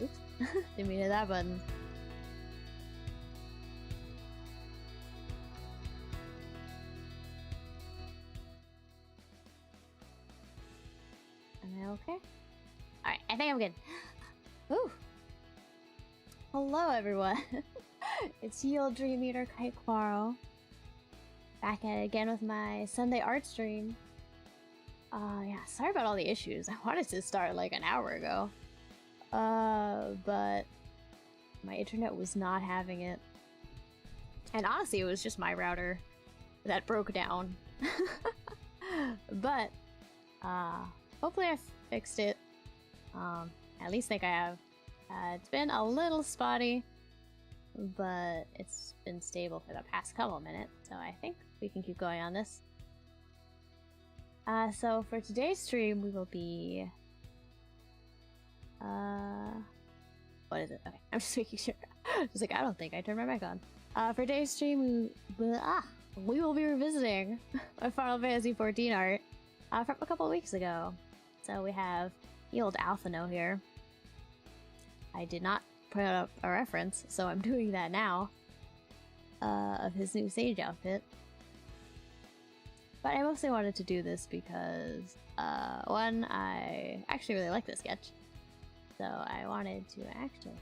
Oops. Didn't mean to hit that button. Am I okay? Alright, I think I'm good. Ooh. Hello, everyone. It's Yield Dream Eater Kaikwaro. Back at it again with my Sunday art stream. Yeah, sorry about all the issues. I wanted to start like an hour ago. But my internet was not having it. And honestly, it was just my router that broke down. But, hopefully I fixed it. At least think I have. It's been a little spotty, but it's been stable for the past couple minutes, so I think we can keep going on this. So for today's stream, we will be... what is it? Okay, I'm just making sure. Just like, I don't think I turned my mic on. For today's stream, we will be revisiting my Final Fantasy XIV art from a couple weeks ago. So we have the old Alphino here. I did not put up a reference, so I'm doing that now. Of his new Sage outfit. But I mostly wanted to do this because, one, I actually really like this sketch. So I wanted to actually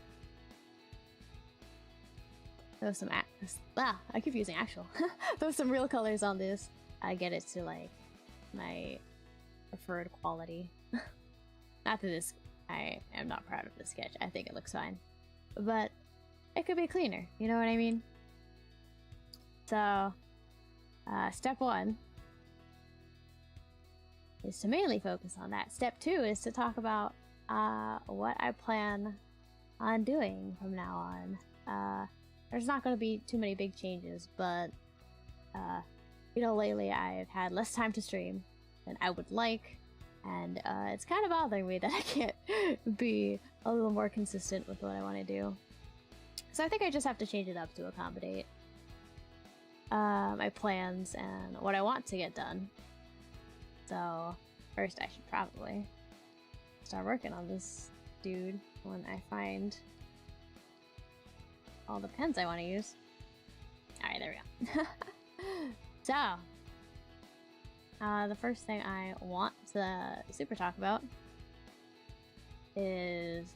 throw some I keep using actual. Throw some real colors on this. Get it to like my preferred quality. Not that this, I am not proud of this sketch. I think it looks fine, but it could be cleaner. You know what I mean? So, step one is to mainly focus on that. Step two is to talk about what I plan on doing from now on. There's not going to be too many big changes, but you know, lately I've had less time to stream than I would like, and it's kind of bothering me that I can't be a little more consistent with what I want to do. So I think I just have to change it up to accommodate my plans and what I want to get done. So first I should probably start working on this dude when I find all the pens I want to use. Alright, there we go. So, the first thing I want to super talk about is,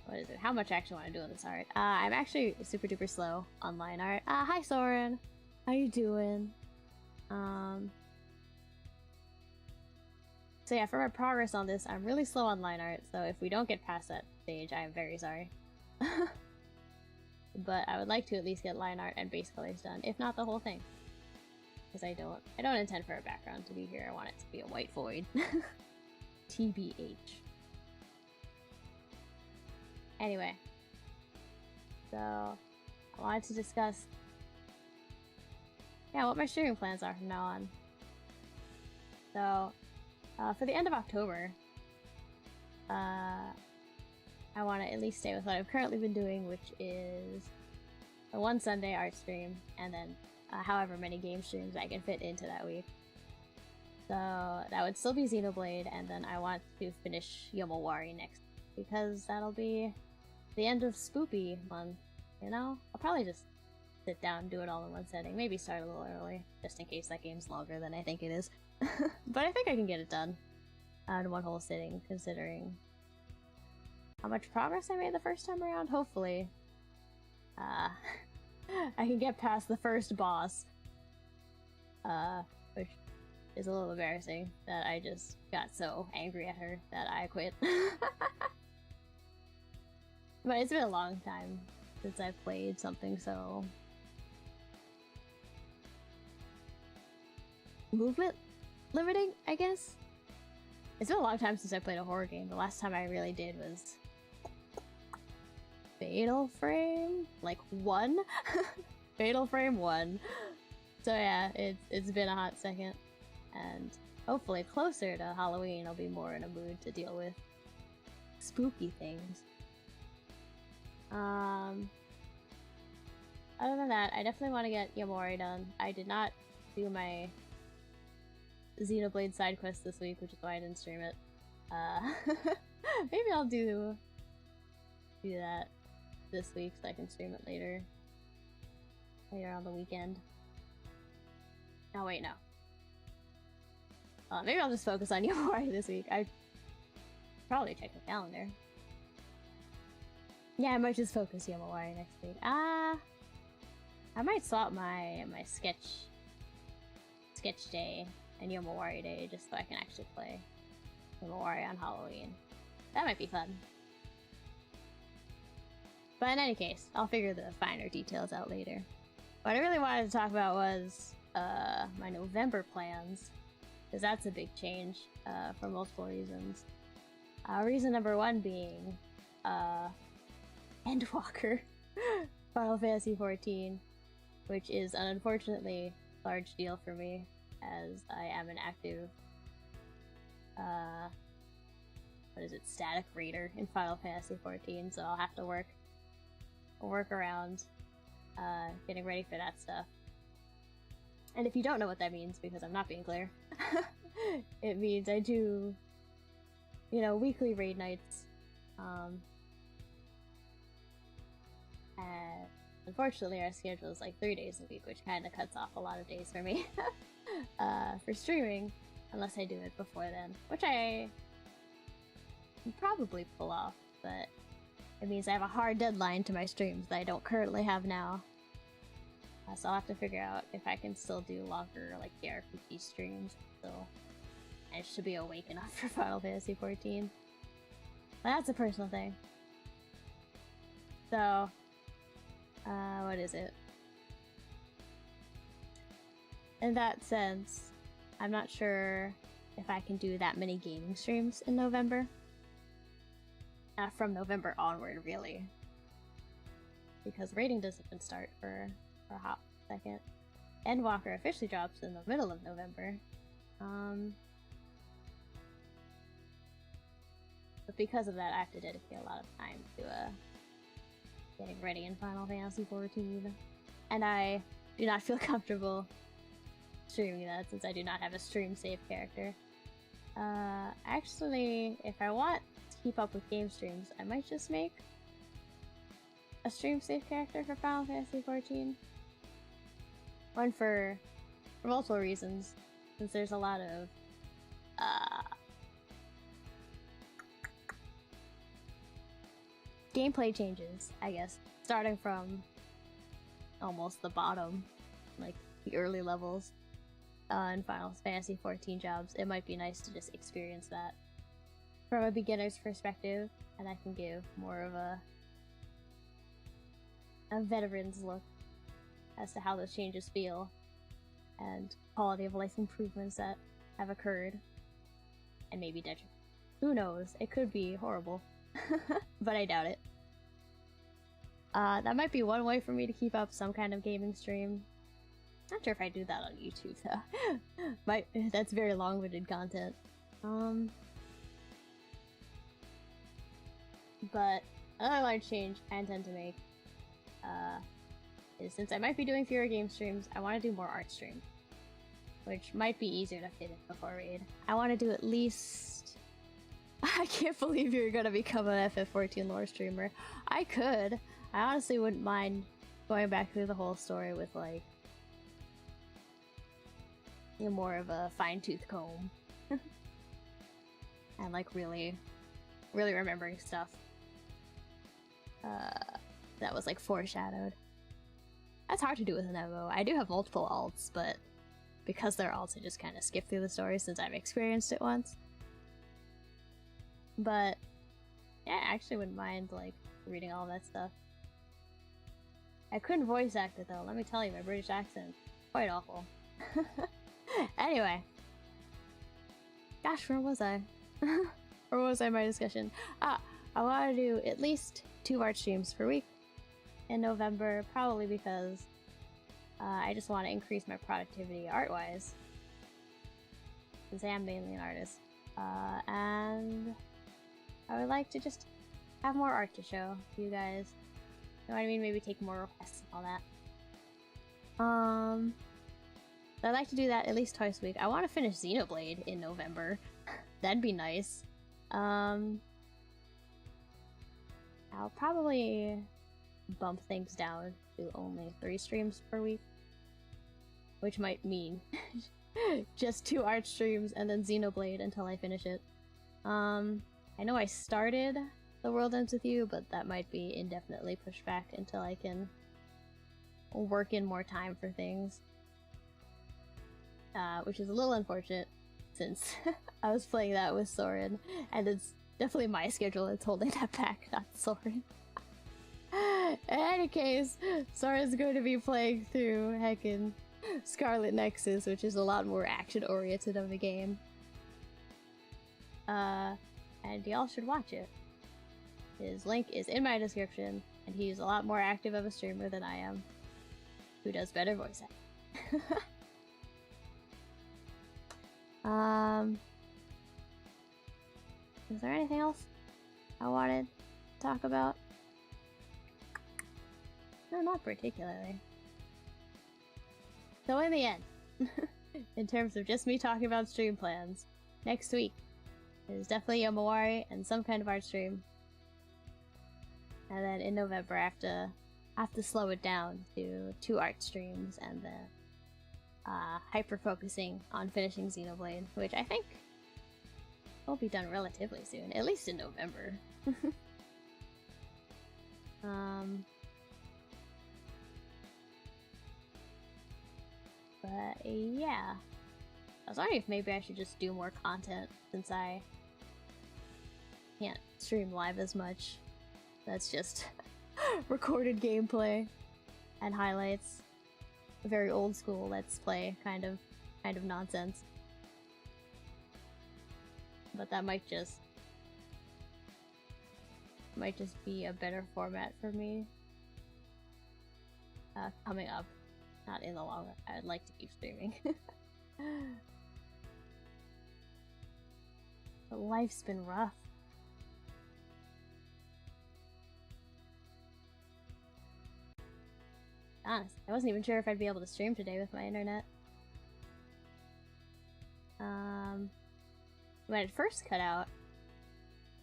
what is it? How much I actually want to do on this art. I'm actually super duper slow on line art. Hi Soren! How you doing? So yeah, for my progress on this, I'm really slow on line art, so if we don't get past that stage, I am very sorry. But I would like to at least get line art and base colors done, if not the whole thing. Because I don't intend for a background to be here, I want it to be a white void. TBH. Anyway. So, I wanted to discuss what my streaming plans are from now on. So, for the end of October, I want to at least stay with what I've currently been doing, which is a one Sunday art stream, and then however many game streams I can fit into that week. So that would still be Xenoblade, and then I want to finish Yomawari next, because that'll be the end of Spoopy month, you know? I'll probably just sit down and do it all in one setting, maybe start a little early, just in case that game's longer than I think it is. But I think I can get it done in one whole sitting, considering how much progress I made the first time around. Hopefully, I can get past the first boss, which is a little embarrassing that I just got so angry at her that I quit. But it's been a long time since I've played something so movement limiting, I guess. It's been a long time since I played a horror game. The last time I really did was Fatal Frame? Like 1? Fatal Frame 1. So yeah, it's been a hot second. And hopefully closer to Halloween I'll be more in a mood to deal with spooky things. Other than that, I definitely want to get Yomori done. I did not do my Xenoblade side quest this week, which is why I didn't stream it. Maybe I'll do that this week so I can stream it later on the weekend. Oh wait, no. Maybe I'll just focus on Yomawari this week. I probably check the calendar. Yeah, I might just focus Yomawari next week. I might swap my sketch day and Yomawari day just so I can actually play Yomawari on Halloween. That might be fun. But in any case, I'll figure the finer details out later. What I really wanted to talk about was my November plans, because that's a big change for multiple reasons. Reason number one being Endwalker, Final Fantasy XIV, which is an unfortunately large deal for me, as I am an active static raider in Final Fantasy XIV, so I'll have to work around getting ready for that stuff. And if you don't know what that means, because I'm not being clear, it means I do, weekly raid nights, and unfortunately our schedule is like 3 days a week, which kind of cuts off a lot of days for me for streaming, unless I do it before then, which I can probably pull off, but it means I have a hard deadline to my streams that I don't currently have now. So I'll have to figure out if I can still do longer, like, JRPG streams, so I should be awake enough for Final Fantasy XIV. But that's a personal thing. So, what is it? In that sense, I'm not sure if I can do that many gaming streams in November. From November onward, really. Because rating doesn't even start for a hot second. Endwalker officially drops in the middle of November. But because of that, I have to dedicate a lot of time to getting ready in Final Fantasy XIV. And I do not feel comfortable streaming that since I do not have a stream save character. Actually, if I want to keep up with game streams, I might just make a stream safe character for Final Fantasy XIV. One for multiple reasons, since there's a lot of gameplay changes, I guess, starting from almost the bottom, like the early levels in Final Fantasy XIV jobs. It might be nice to just experience that from a beginner's perspective, and I can give more of a veteran's look as to how those changes feel and quality of life improvements that have occurred, and maybe detriment. Who knows? It could be horrible, but I doubt it. That might be one way for me to keep up some kind of gaming stream. Not sure if I do that on YouTube though. That's very long-winded content. But another large change I intend to make is, since I might be doing fewer game streams, I want to do more art streams, which might be easier to fit in before raid. I want to do at least... I can't believe you're gonna become an FF14 lore streamer. I could. I honestly wouldn't mind going back through the whole story with, like, more of a fine-tooth comb. And, like, really remembering stuff that was, like, foreshadowed. That's hard to do with an MMO. I do have multiple alts, but because they're alts, I just kind of skip through the story since I've experienced it once. But yeah, I actually wouldn't mind, like, reading all that stuff. I couldn't voice act it though, let me tell you, my British accent, quite awful. Anyway. Gosh, where was I? Where was I in my discussion? I want to do at least 2 art streams per week in November, probably because I just want to increase my productivity art-wise, since I am mainly an artist. And I would like to just have more art to show you guys. You know what I mean? Maybe take more requests and all that. So I'd like to do that at least twice a week. I want to finish Xenoblade in November. That'd be nice. I'll probably bump things down to only 3 streams per week, which might mean just 2 art streams and then Xenoblade until I finish it. I know I started The World Ends With You, but that might be indefinitely pushed back until I can work in more time for things. Which is a little unfortunate, since I was playing that with Soren, and it's definitely my schedule that's holding that back, not Soren. In any case, Soren's going to be playing through heckin' Scarlet Nexus, which is a lot more action-oriented of a game. And y'all should watch it. His link is in my description, and he's a lot more active of a streamer than I am, who does better voice acting. Is there anything else I wanted to talk about? No, not particularly. So in the end, in terms of just me talking about stream plans, next week is definitely a Mawari and some kind of art stream. And then in November I have to slow it down to 2 art streams and then hyper-focusing on finishing Xenoblade, which I think will be done relatively soon, at least in November. But yeah, I was wondering if maybe I should just do more content since I can't stream live as much. That's just recorded gameplay and highlights. A very old school Let's Play kind of nonsense. But that might just be a better format for me coming up. Not in the long run. I'd like to keep streaming. But life's been rough. Honestly, I wasn't even sure if I'd be able to stream today with my internet. When it first cut out,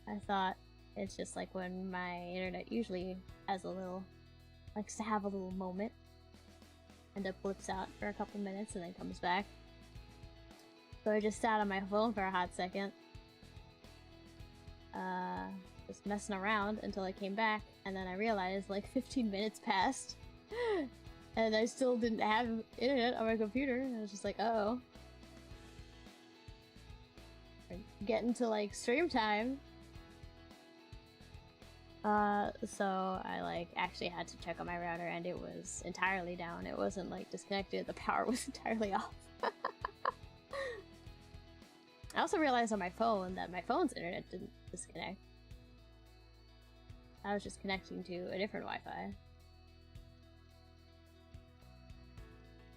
I thought it's just like when my internet usually likes to have a little moment, and it blips out for a couple minutes and then comes back. So I just sat on my phone for a hot second, just messing around until I came back, and then I realized like 15 minutes passed. And I still didn't have internet on my computer, and I was just like, uh-oh. Getting to like stream time. So I actually had to check on my router, and it was entirely down. It wasn't like disconnected, the power was entirely off. I also realized on my phone that my phone's internet didn't disconnect. I was just connecting to a different Wi-Fi.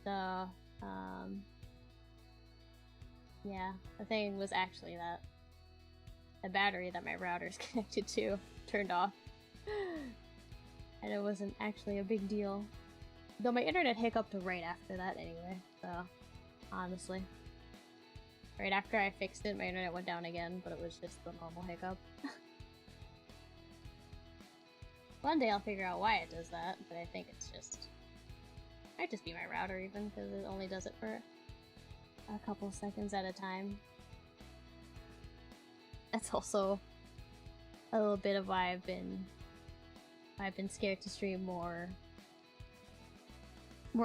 So, yeah, the thing was actually that the battery that my router's connected to turned off. And it wasn't actually a big deal. Though my internet hiccuped right after that anyway, so, honestly. Right after I fixed it, my internet went down again, but it was just the normal hiccup. One day I'll figure out why it does that, but I think it's just... might just be my router even, because it only does it for a couple seconds at a time. That's also a little bit of why I've been scared to stream more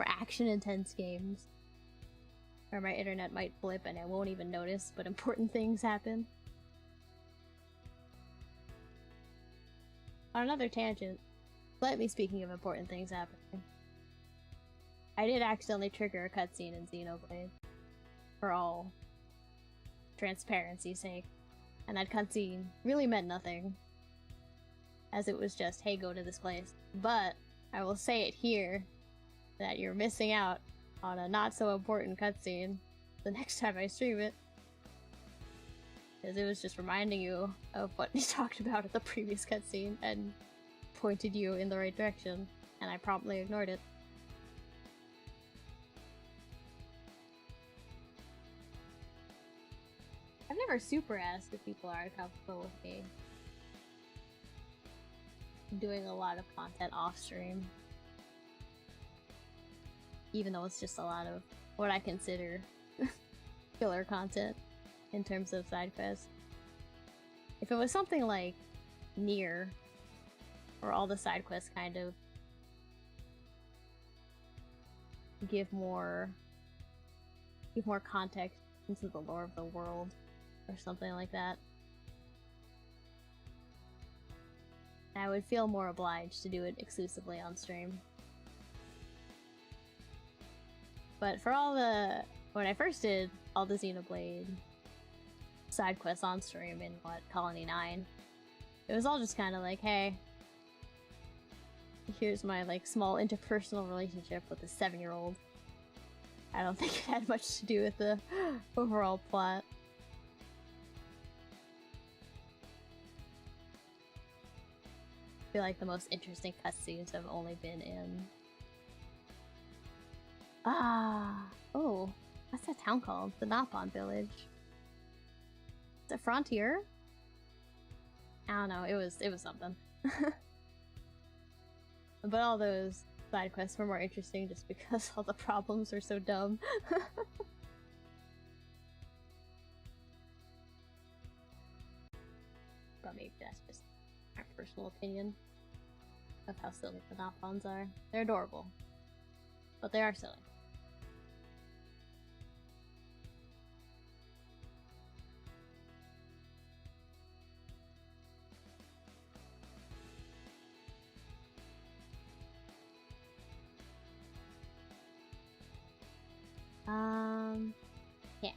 action-intense games, where my internet might blip and I won't even notice, but important things happen. On another tangent, slightly speaking of important things happening, I did accidentally trigger a cutscene in Xenoblade, for all transparency's sake, and that cutscene really meant nothing, as it was just, hey, go to this place. But I will say it here, that you're missing out on a not-so-important cutscene the next time I stream it, because it was just reminding you of what we talked about at the previous cutscene, and pointed you in the right direction, and I promptly ignored it. never super asked if people are comfortable with me doing a lot of content off stream. Even though it's just a lot of what I consider filler content in terms of side quests. If it was something like Nier, where all the side quests kind of give more context into the lore of the world, or something like that, I would feel more obliged to do it exclusively on stream. But for all the... when I first did all the Xenoblade side quests on stream in, Colony 9, it was all just kind of like, hey, here's my, like, small interpersonal relationship with a 7-year-old. I don't think it had much to do with the overall plot. I feel like the most interesting cutscenes have only been in... oh, what's that town called? The Napon village. Is it Frontier? I don't know, it was something. But all those side quests were more interesting just because all the problems are so dumb. But maybe that's just my personal opinion of how silly the Napons are. They're adorable, but they are silly. Yeah.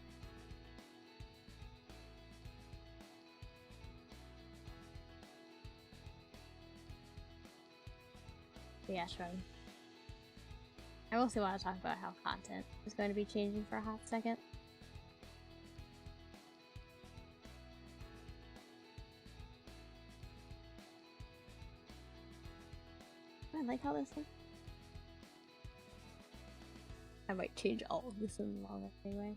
Yeah, sure. I mostly want to talk about how content is going to be changing for a hot second. I like how this looks. I might change all of this in the long run anyway.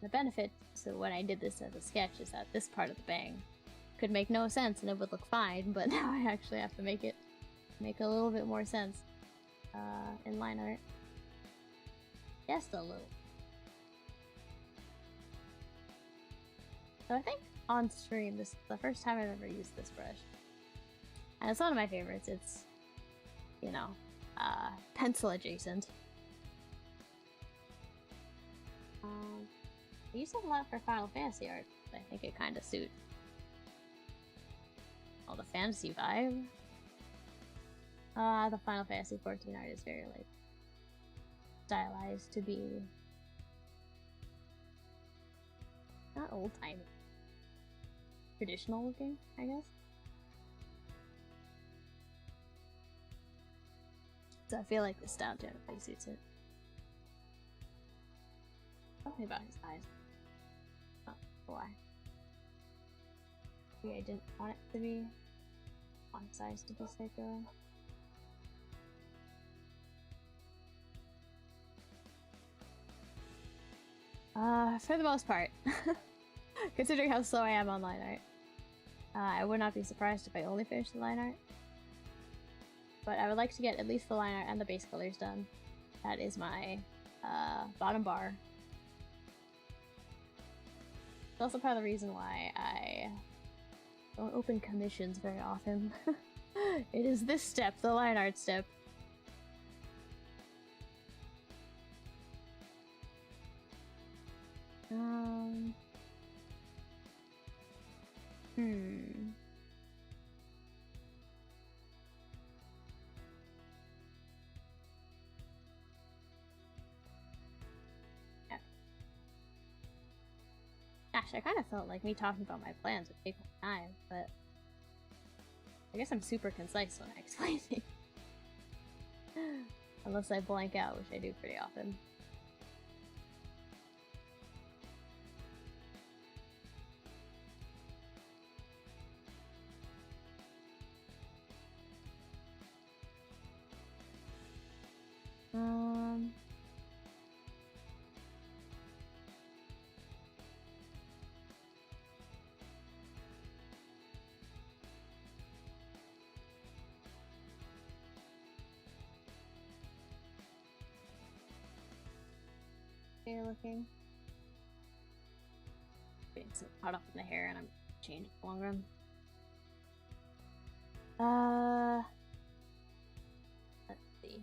The benefit to when I did this as a sketch is that this part of the bang could make no sense and it would look fine, but now I actually have to make it make a little bit more sense in line art. Just a little. So I think on stream, this is the first time I've ever used this brush. And it's one of my favorites. It's, you know, pencil adjacent. I use it a lot for Final Fantasy art, but I think it kind of suits all the fantasy vibe. The Final Fantasy 14 art is very, like, stylized to be not old-timey. Traditional looking, I guess. So I feel like this style generally suits it. Something about his eyes. Not sure why. Maybe I didn't want it to be on size to be circular. For the most part. Considering how slow I am on line art. I would not be surprised if I only finished the line art. But I would like to get at least the line art and the base colors done. That is my bottom bar. It's also part of the reason why I don't open commissions very often. It is this step, the line art step. Yeah. Gosh, I kind of felt like me talking about my plans would take my time, but I guess I'm super concise when I explain things. Unless I blank out, which I do pretty often. okay looking. Getting some caught up in the hair and I'm changing in the long run. Let's see.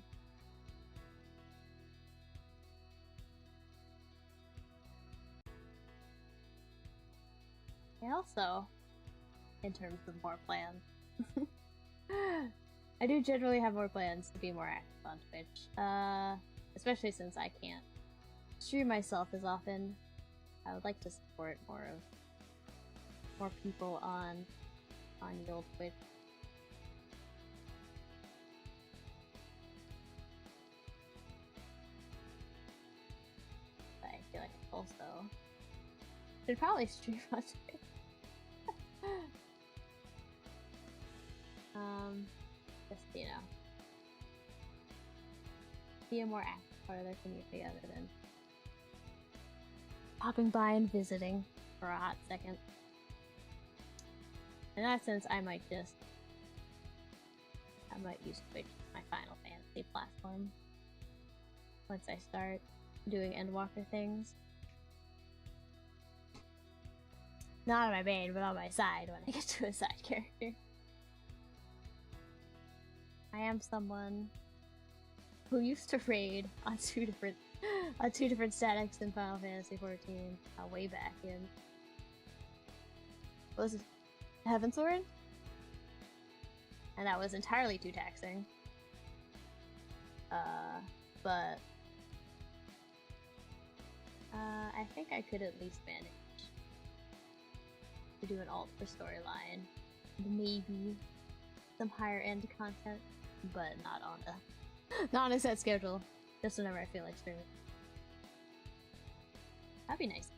And also, in terms of more plans, I do generally have more plans to be more active on Twitch, especially since I can't stream myself as often. I would like to support more people on the old Twitch. But I feel like I also should probably stream on Twitch. Just, you know, be a more active part of their community other than popping by and visiting for a hot second. In that sense, I might use Twitch as my Final Fantasy platform once I start doing Endwalker things. Not on my main, but on my side when I get to a side character. I am someone who used to raid on two different statics in Final Fantasy XIV way back in, what was it, Heavensward? And that was entirely too taxing. But I think I could at least manage to do an alt for storyline, maybe some higher end content, but not on a set schedule. Just whenever I feel like streaming. That'd be nice.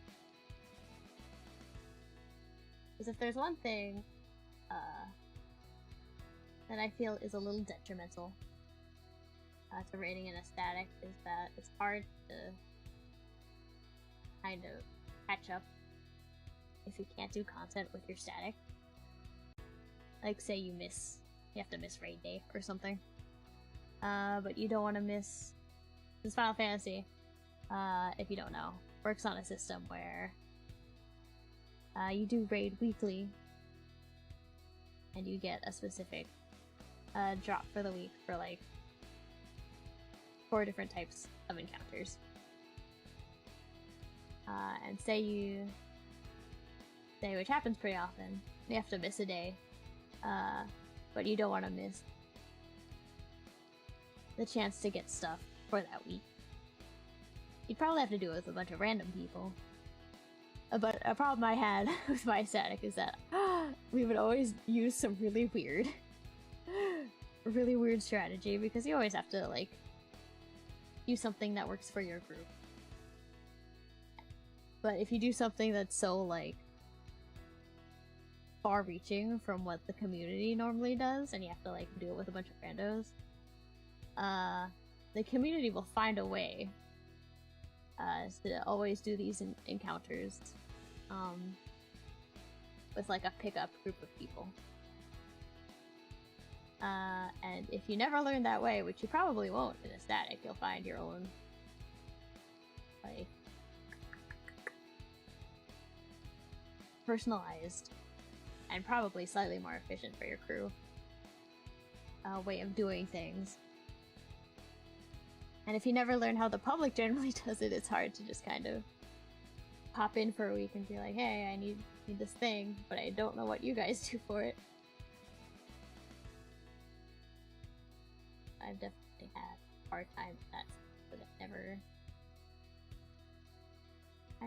Because if there's one thing that I feel is a little detrimental to raiding in a static, is that it's hard to kind of catch up if you can't do content with your static. Like, say you have to miss raid day or something. But you don't want to miss. This Final Fantasy, if you don't know, works on a system where you do raid weekly, and you get a specific drop for the week for like 4 different types of encounters. And say, which happens pretty often, you have to miss a day, but you don't want to miss the chance to get stuff for that week. You'd probably have to do it with a bunch of random people. But a problem I had with my static is that we would always use some really weird strategy, because you always have to, like, do something that works for your group. But if you do something that's so, like, far-reaching from what the community normally does, and you have to, like, do it with a bunch of randos, the community will find a way to always do these encounters with like a pickup group of people. And if you never learn that way, which you probably won't in a static, you'll find your own, like, personalized and probably slightly more efficient for your crew way of doing things. And if you never learn how the public generally does it, it's hard to just kind of pop in for a week and be like, hey, I need this thing, but I don't know what you guys do for it. I've definitely had a hard time with that, but I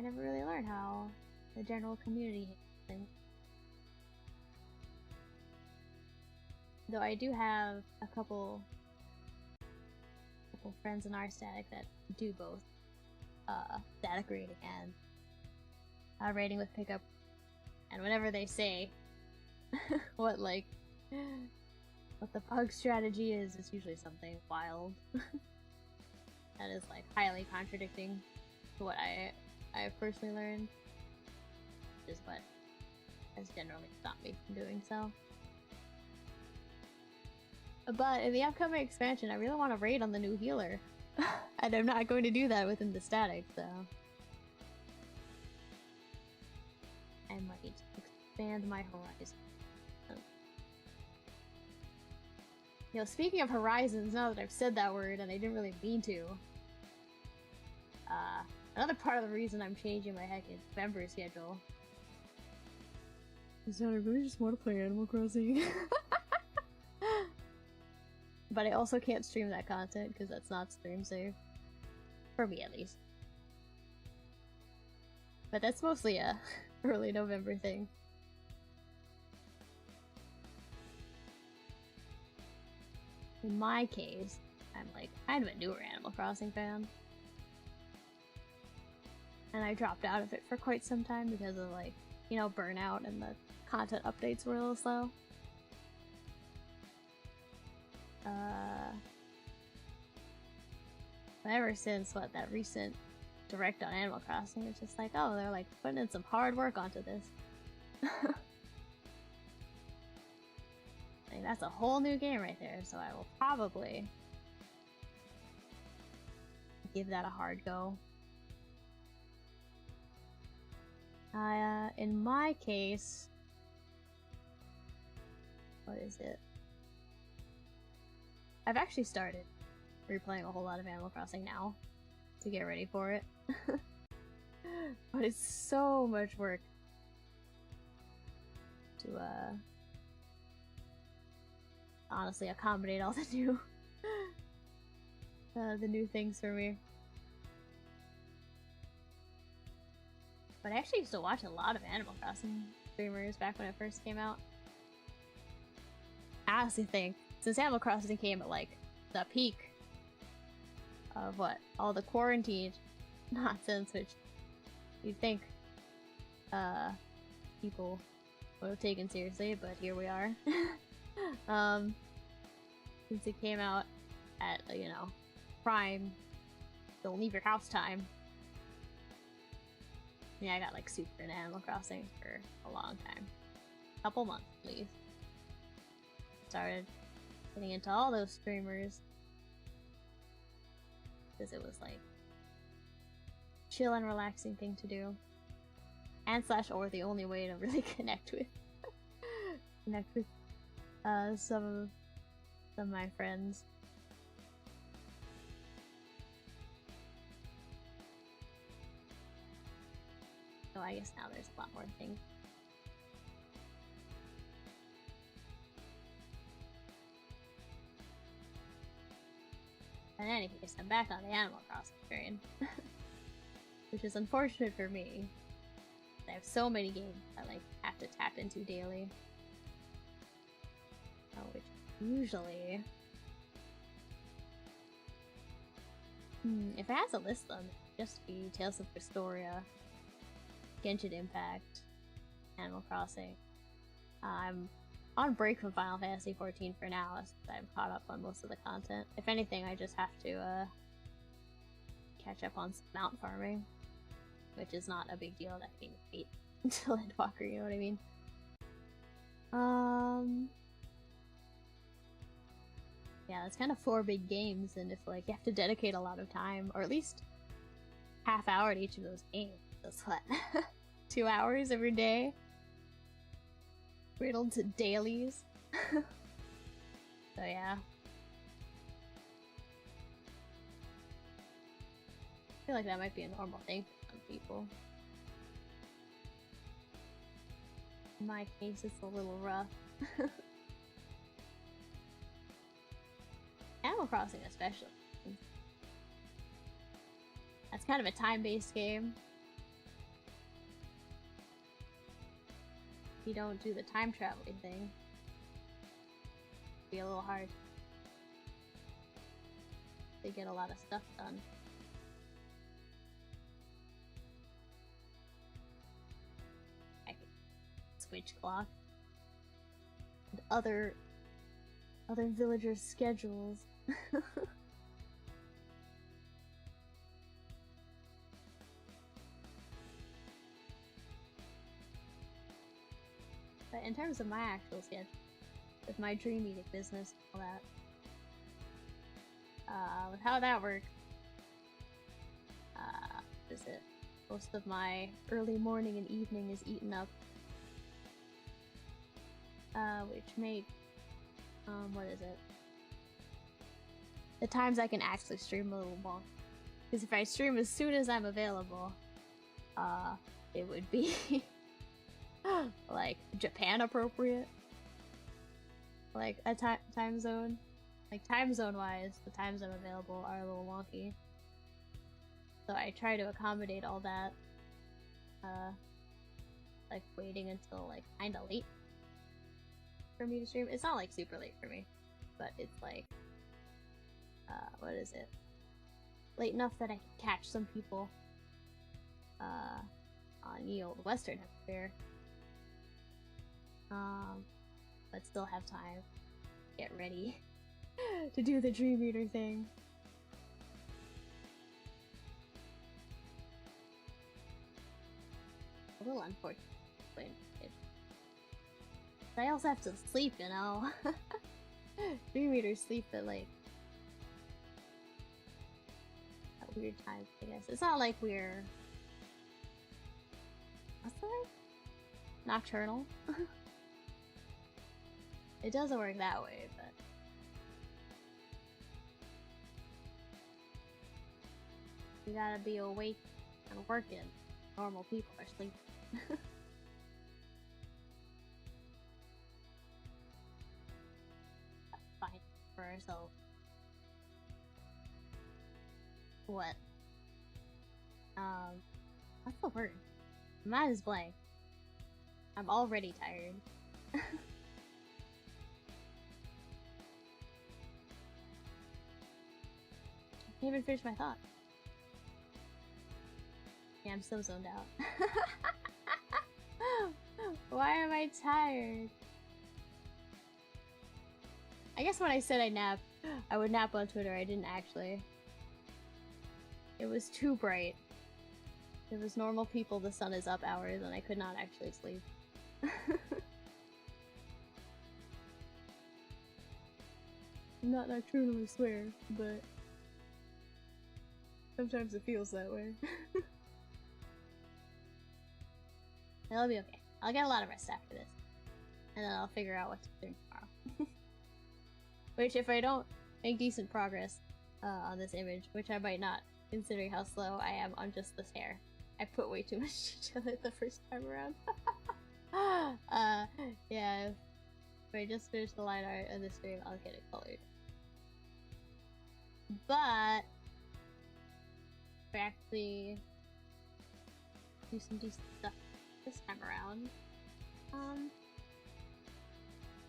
never really learned how the general community handles things. Though I do have a couple friends in our static that do both static raiding and raiding with pickup, and whenever they say what the pug strategy is, it's usually something wild that is like highly contradicting to what I personally learned, which is what has generally stopped me from doing so. But in the upcoming expansion, I really want to raid on the new healer, And I'm not going to do that within the static, so I might expand my horizon. You know, speaking of horizons, now that I've said that word and I didn't really mean to, another part of the reason I'm changing my heckin' November schedule is that I really just want to play Animal Crossing. But I also can't stream that content because that's not stream safe. For me, at least. But that's mostly a early November thing. In my case, I'm like kind of a newer Animal Crossing fan. And I dropped out of it for quite some time because of, like, you know, burnout and the content updates were a little slow. But ever since, that recent direct on Animal Crossing, it's just like, oh, they're like putting in some hard work onto this. Like, that's a whole new game right there, so I will probably give that a hard go. In my case, what is it? I've actually started replaying a whole lot of Animal Crossing now to get ready for it. But it's so much work to honestly accommodate all the new things for me. But I actually used to watch a lot of Animal Crossing streamers back when it first came out. I honestly think since Animal Crossing came at like the peak of all the quarantine nonsense, which you'd think people would have taken seriously, but here we are. Since it came out at, you know, prime don't leave your house time. Yeah, I got like super into Animal Crossing for a long time. Couple months at least. Started getting into all those streamers because it was like chill and relaxing thing to do, and or the only way to really connect with some of my friends. So I guess now there's a lot more things. In any case, I'm back on the Animal Crossing train. Which is unfortunate for me. I have so many games I like have to tap into daily. Which usually... if I had to list them, it'd just be Tales of Historia, Genshin Impact, Animal Crossing. I'm on break from Final Fantasy XIV for now, as I'm caught up on most of the content. If anything, I just have to catch up on some mount farming, which is not a big deal. That can wait until Endwalker, you know what I mean? Yeah, that's kind of 4 big games, and if like you have to dedicate a lot of time, or at least half hour to each of those games, that's what 2 hours every day, riddled to dailies. So yeah, I feel like that might be a normal thing for some people. In my case, it's a little rough. Animal Crossing especially. That's kind of a time-based game. If you don't do the time traveling thing, it'd be a little hard to get a lot of stuff done. I could switch clock and other villagers' schedules. But in terms of my actual schedule, with my dream eating business and all that, with how that works, is it? Most of my early morning and evening is eaten up. Which makes, what is it? The times I can actually stream a little more. Because if I stream as soon as I'm available, it would be like Japan appropriate. Like a time zone. Like time zone wise, the times I'm available are a little wonky. So I try to accommodate all that. Like waiting until like kinda late for me to stream. It's not like super late for me, but it's like, what is it? Late enough that I can catch some people on the Western Hemisphere. But still have time to get ready to do the Dream Eater thing. A little unfortunate. But I also have to sleep, you know? Dream Eaters sleep at like at weird times, I guess. It's not like we're... What's the word? Nocturnal? It doesn't work that way, but... You gotta be awake and working. Normal people are sleeping. Fine for ourselves. What? What's the word? My mind is blank. I'm already tired. Can't even finish my thought. Yeah, I'm so zoned out. Why am I tired? I guess when I said I would nap on Twitter, I didn't actually. It was too bright. It was normal people, the sun is up hours, and I could not actually sleep. I'm not nocturnal, I swear, but sometimes it feels that way. It'll be okay. I'll get a lot of rest after this. And then I'll figure out what to do tomorrow. Which, if I don't make decent progress on this image, which I might not, considering how slow I am on just this hair. I put way too much detail it the first time around. Yeah, if I just finish the line art of the stream, I'll get it colored. But if I actually do some decent stuff this time around,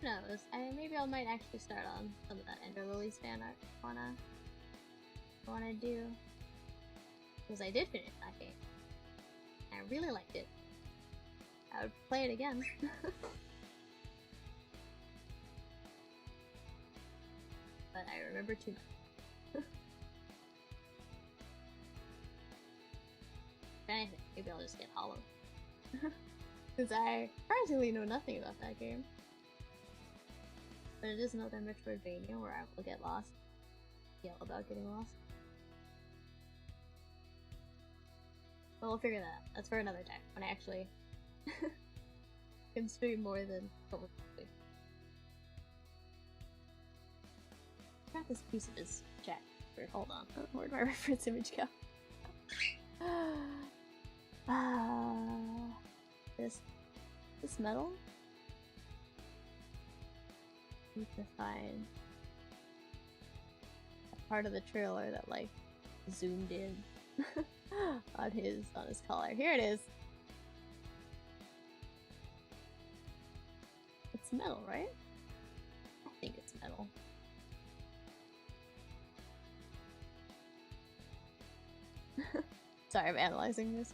who knows? Maybe I might actually start on some of that Ender Lilies fan art I wanna do. Because I did finish that game. I really liked it. I would play it again. But I remember too much. If anything, maybe I'll just get Hollow. Because I practically know nothing about that game. But it is another Metroidvania where I will get lost. Yell about getting lost. But we'll figure that out. That's for another time, when I actually can stream more than what we're doing. I got this piece of his chat. Hold on. Where'd my reference image go? This metal? I need to find a part of the trailer that like zoomed in on his collar. Here it is. It's metal, right? I think it's metal. Sorry, I'm analyzing this.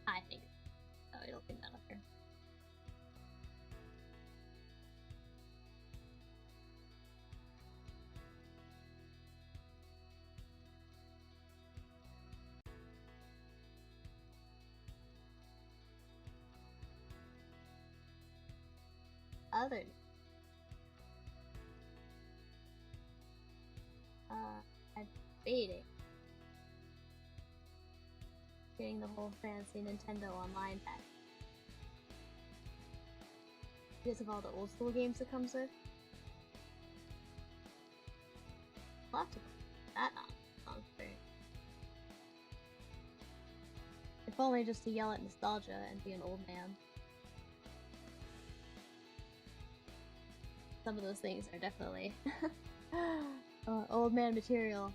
I think. Oh, it'll be metal here. Other. getting the whole fancy Nintendo Online pack. Because of all the old school games it comes with. I'll have to put that on screen. If only just to yell at nostalgia and be an old man. Some of those things are definitely old man material.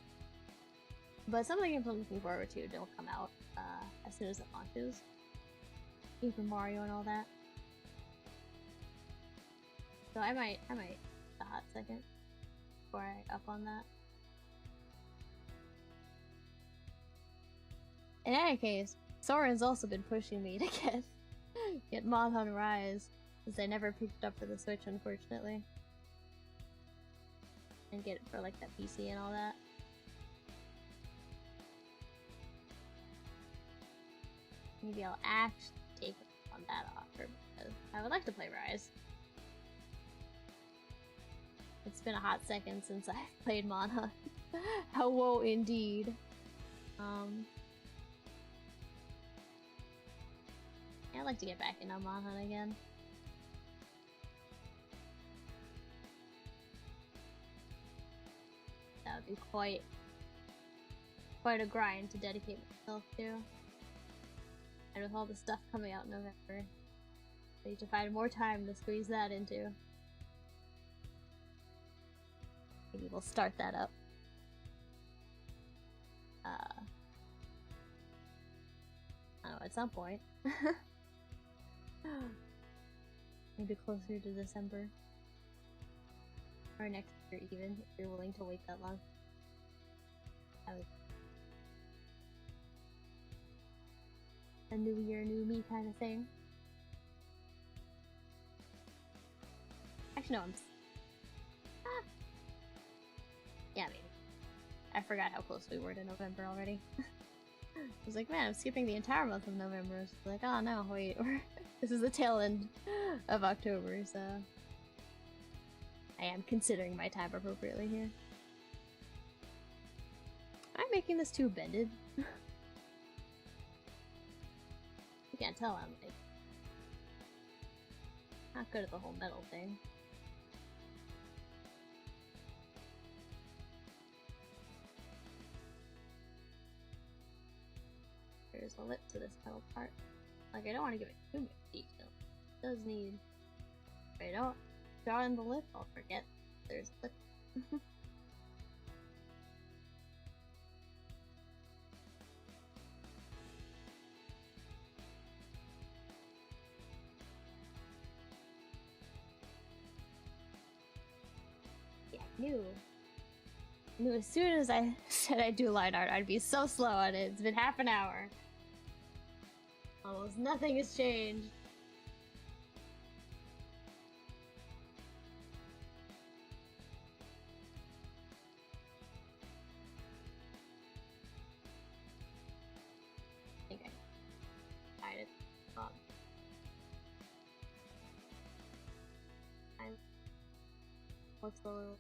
But some of the games I'm looking forward to don't come out as soon as it launches. Super Mario and all that. So I might a hot second before I up on that. In any case, Soren's also been pushing me to get Mod Hunt Rise, since I never picked it up for the Switch, unfortunately. And get it for like that PC and all that. Maybe I'll actually take on that offer, because I would like to play Rise. It's been a hot second since I've played Mod Hunt. How woe indeed. I'd like to get back into Mod Hunt again. That would be quite a grind to dedicate myself to. And with all the stuff coming out in November, I need to find more time to squeeze that into. Maybe we'll start that up. I don't know, at some point. Maybe closer to December. Or next year even, if you're willing to wait that long. A new year, new me kind of thing. Actually, no, yeah, maybe. I forgot how close we were to November already. I was like, man, I'm skipping the entire month of November. I was like, oh no, wait, this is the tail end of October, so I am considering my time appropriately here. I'm making this too bended. You can't tell I'm like not good at the whole metal thing. There's a lip to this metal part. Like, I don't want to give it too much detail. It does need. If I don't draw in the lip, I'll forget there's a lip. Yeah, I knew as soon as I said I'd do line art, I'd be so slow on it. It's been half an hour. Almost nothing has changed. I think I tried it. Looks a little.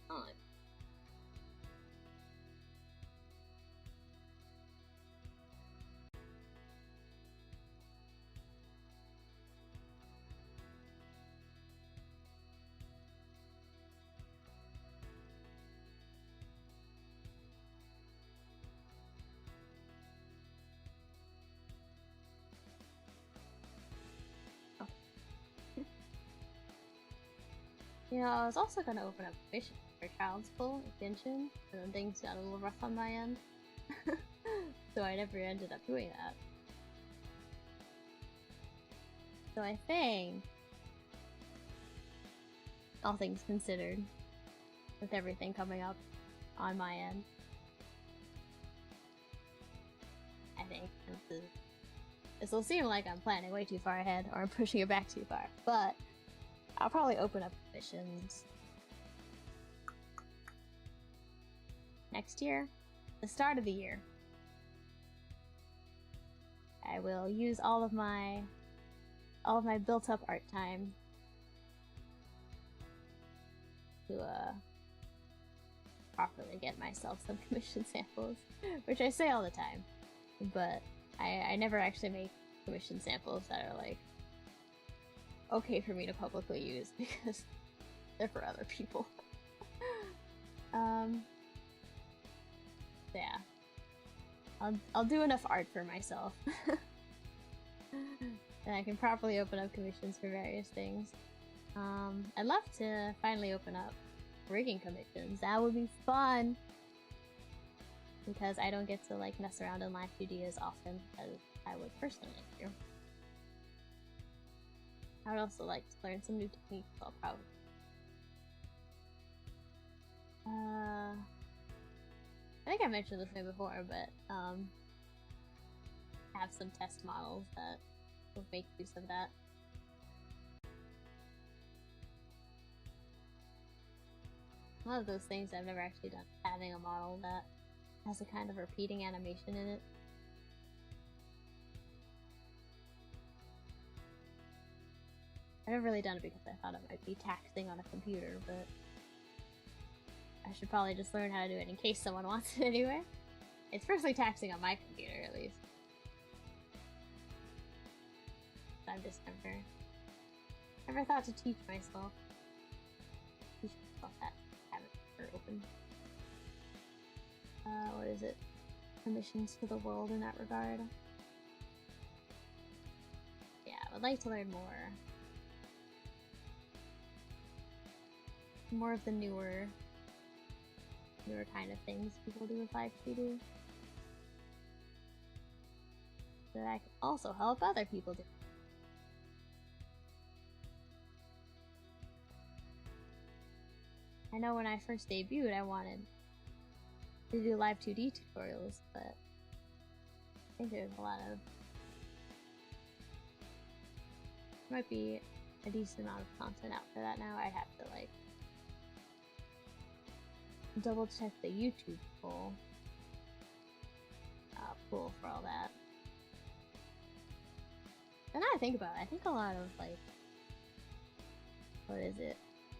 On. You know, I was also gonna open up a mission for Child's Pull at Genshin, and then things got a little rough on my end. So I never ended up doing that. So I think, all things considered, with everything coming up on my end, I think this will seem like I'm planning way too far ahead, or I'm pushing it back too far, but I'll probably open up missions next year, the start of the year. I will use all of my built-up art time to properly get myself some commission samples, which I say all the time, but I never actually make commission samples that are like okay for me to publicly use because they're for other people. Yeah, I'll do enough art for myself. And I can properly open up commissions for various things. I'd love to finally open up rigging commissions. That would be fun! Because I don't get to like mess around in Live 2D as often as I would personally do. I would also like to learn some new techniques, so I'll probably... I think I mentioned this way before, but have some test models that will make use of that. One of those things I've never actually done, having a model that has a kind of repeating animation in it. I've never really done it because I thought it might be taxing on a computer, but I should probably just learn how to do it in case someone wants it anyway. It's personally taxing on my computer, at least. I've just never thought to teach myself. Teach myself that. Have it for open. What is it? Permissions to the world in that regard. Yeah, I would like to learn more of the newer kind of things people do with Live 2D. So that I can also help other people do. I know when I first debuted, I wanted to do Live 2D tutorials, but I think there's a lot of... might be a decent amount of content out for that now. I'd have to, like, double check the YouTube pool for all that. And now I think about it, I think a lot of, like, what is it?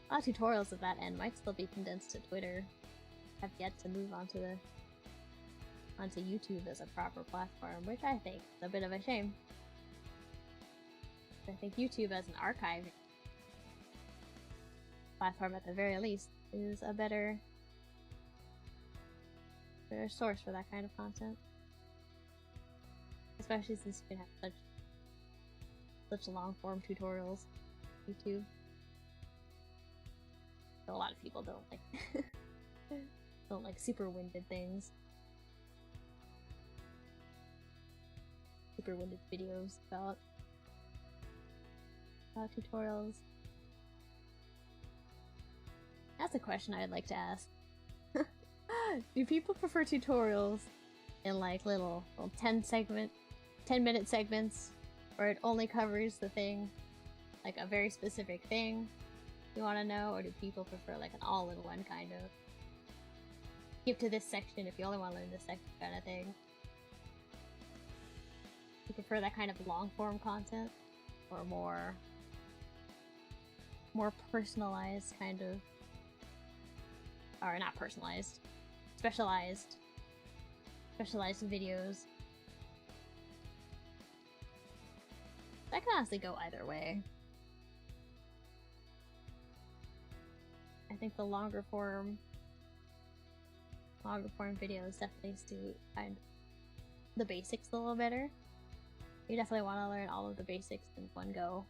A lot of tutorials at that end might still be condensed to Twitter. I've yet to move onto YouTube as a proper platform, which I think is a bit of a shame. I think YouTube as an archive platform at the very least is a better source for that kind of content. Especially since you can have such long form tutorials on YouTube. A lot of people don't like super winded things. Super winded videos about tutorials. That's a question I'd like to ask. Do people prefer tutorials in like little 10-minute segments, where it only covers the thing, like a very specific thing you want to know, or do people prefer like an all-in-one kind of skip to this section if you only want to learn this section kind of thing? Do you prefer that kind of long-form content, or more personalized kind of, or not personalized, specialized videos? That can honestly go either way. I think the longer form videos definitely suit kind of the basics a little better. You definitely want to learn all of the basics in one go.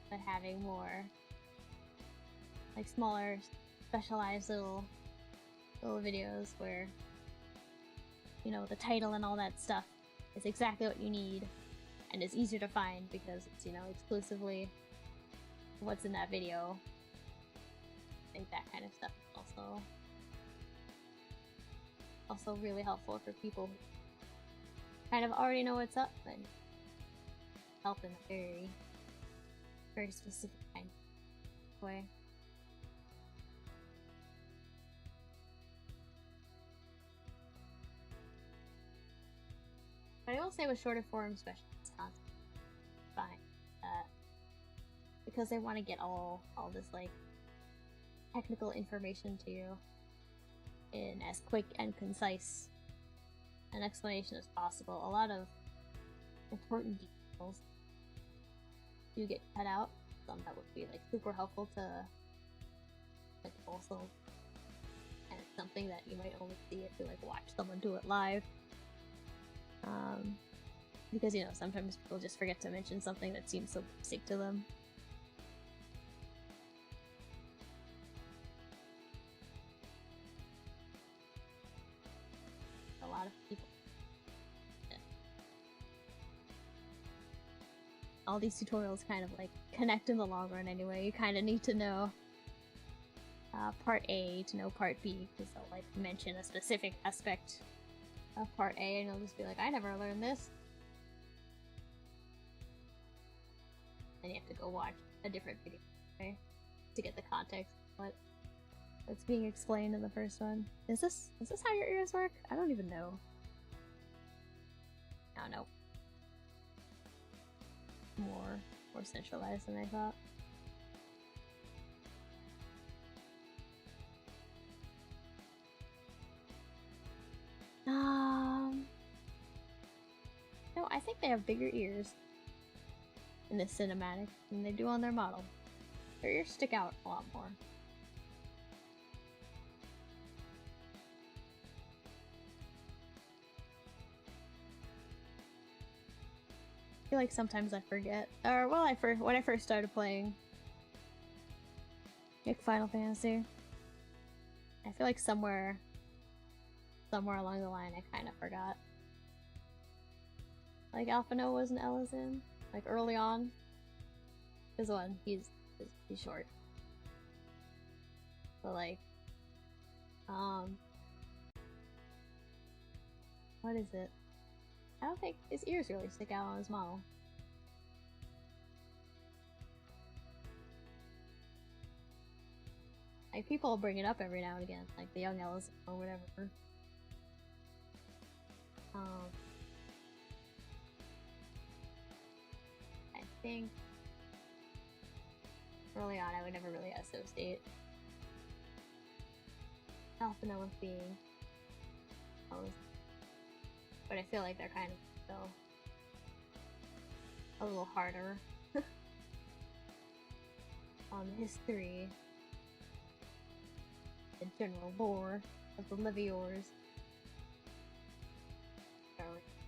But having more like smaller, specialized little videos where, you know, the title and all that stuff is exactly what you need and is easier to find because it's, you know, exclusively what's in that video. I think that kind of stuff is also really helpful for people who kind of already know what's up and help in a very, very specific kind of way. But I will say with shorter form specialists, fine. Because they want to get all this, like, technical information to you in as quick and concise an explanation as possible. A lot of important details do get cut out. Some that would be, like, super helpful to, like, also, and it's something that you might only see if you, like, watch someone do it live. Because, you know, sometimes people just forget to mention something that seems so basic to them. A lot of people. Yeah. All these tutorials kind of, like, connect in the long run anyway. You kind of need to know part A to know part B, because they'll, like, mention a specific aspect of part A and you'll just be like, I never learned this. Then you have to go watch a different video, okay, to get the context of what's being explained in the first one. Is this how your ears work? I don't even know. Oh no. More centralized than I thought. No, I think they have bigger ears in this cinematic than they do on their model. Their ears stick out a lot more. I feel like sometimes I forget, or well, when I first started playing like Final Fantasy, I feel like somewhere along the line I kind of forgot. Like Alphino was an Ellison, like early on. Because one, he's short. But like, what is it? I don't think his ears really stick out on his model. Like, people bring it up every now and again, like the young Ellison or whatever. I think early on I would never really associate Alphino with being Ellison. But I feel like they're kind of still a little harder on the history and general lore of the Liviors.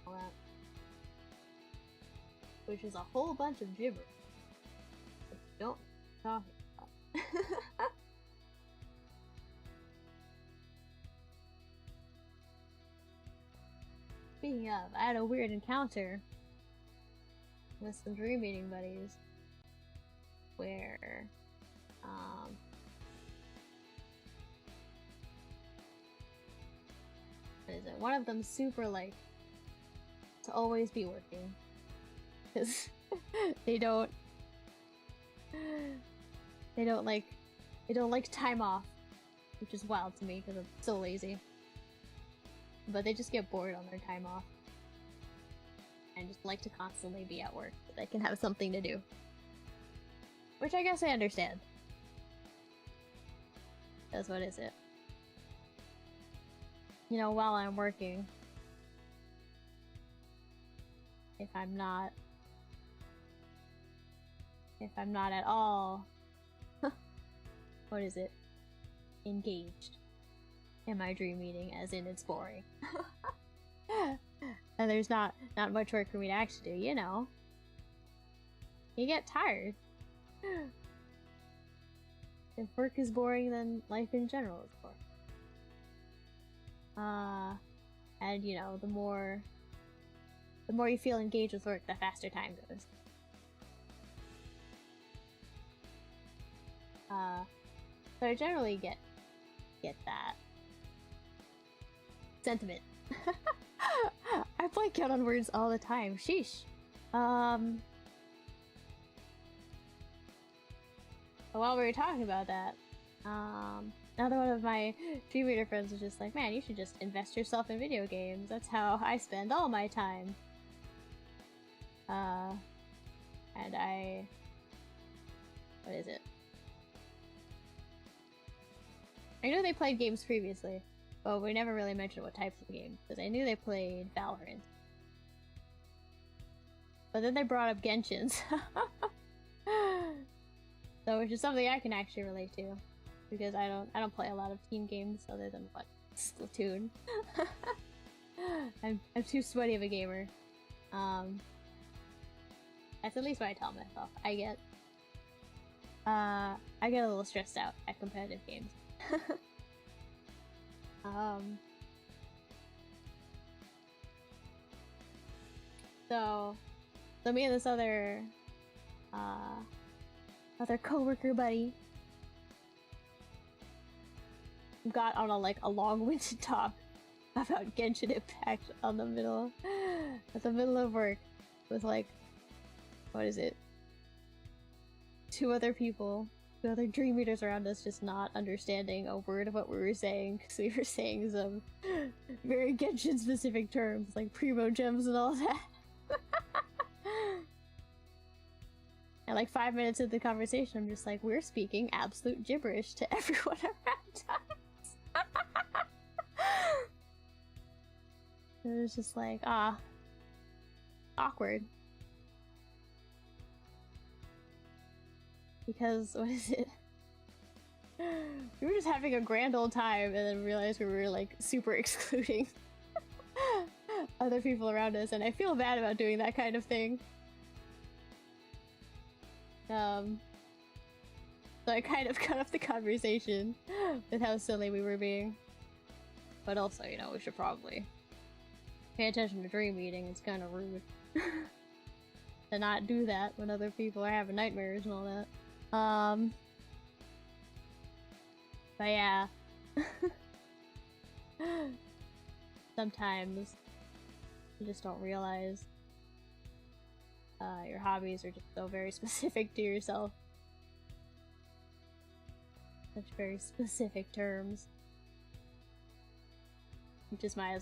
All that. Which is a whole bunch of gibberish that you don't talk about. Speaking of, I had a weird encounter with some dream meeting buddies where what is it? One of them super like to always be working because they don't like time off, which is wild to me because I'm so lazy. But they just get bored on their time off and just like to constantly be at work so they can have something to do. Which I guess I understand. Because what is it? You know, while I'm working, if I'm not at all, what is it? Engaged in my dream meeting, as in it's boring. And there's not much work for me to actually do, you know. You get tired. If work is boring, then life in general is boring. And you know, the more you feel engaged with work, the faster time goes. So I generally get that sentiment. I blank out on words all the time. Sheesh. But while we were talking about that, another one of my Dream Reader friends was just like, man, you should just invest yourself in video games. That's how I spend all my time. And what is it? I knew they played games previously, but we never really mentioned what types of games, because I knew they played Valorant. But then they brought up Genshin's. So, which is something I can actually relate to, because I don't play a lot of team games other than what, Splatoon. I'm too sweaty of a gamer. That's at least what I tell myself. I get a little stressed out at competitive games. So me and this other coworker buddy got on a long-winded talk about Genshin Impact at the middle of work with like, what is it? Two other dream eaters around us just not understanding a word of what we were saying, because we were saying some very Genshin specific terms like primo gems and all that. And like 5 minutes into the conversation, I'm just like, we're speaking absolute gibberish to everyone around us. It was just like, awkward. Because, what is it? We were just having a grand old time and then realized we were like super excluding other people around us, and I feel bad about doing that kind of thing. So I kind of cut off the conversation with how silly we were being. But also, you know, we should probably pay attention to dream eating. It's kind of rude to not do that when other people are having nightmares and all that. But yeah. Sometimes you just don't realize your hobbies are just so very specific to yourself. Such very specific terms. Which is why,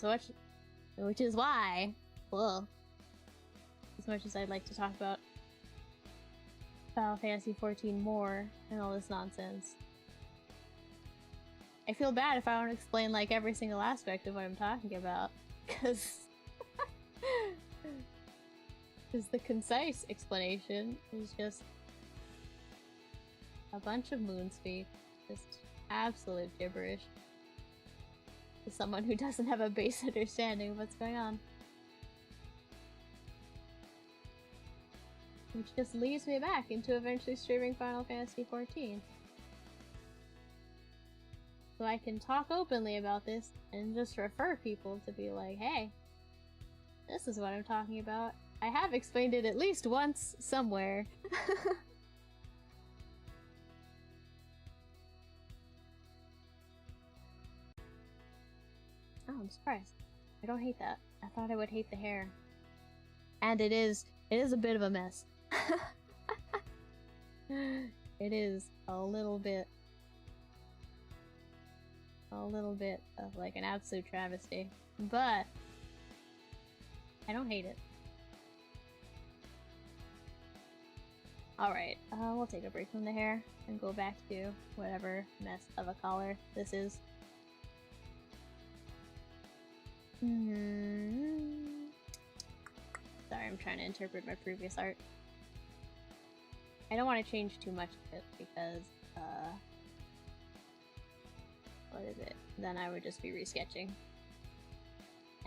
well, as much as I'd like to talk about Final Fantasy XIV more and all this nonsense, I feel bad if I don't explain like every single aspect of what I'm talking about, because the concise explanation is just a bunch of moonspeak, just absolute gibberish to someone who doesn't have a base understanding of what's going on. Which just leads me back into eventually streaming Final Fantasy XIV. So I can talk openly about this and just refer people to be like, hey, this is what I'm talking about. I have explained it at least once somewhere. Oh, I'm surprised. I don't hate that. I thought I would hate the hair. And it is a bit of a mess. It is a little bit of like an absolute travesty. But I don't hate it. Alright, we'll take a break from the hair and go back to whatever mess of a collar this is. Sorry, I'm trying to interpret my previous art. I don't want to change too much of it because, what is it? Then I would just be resketching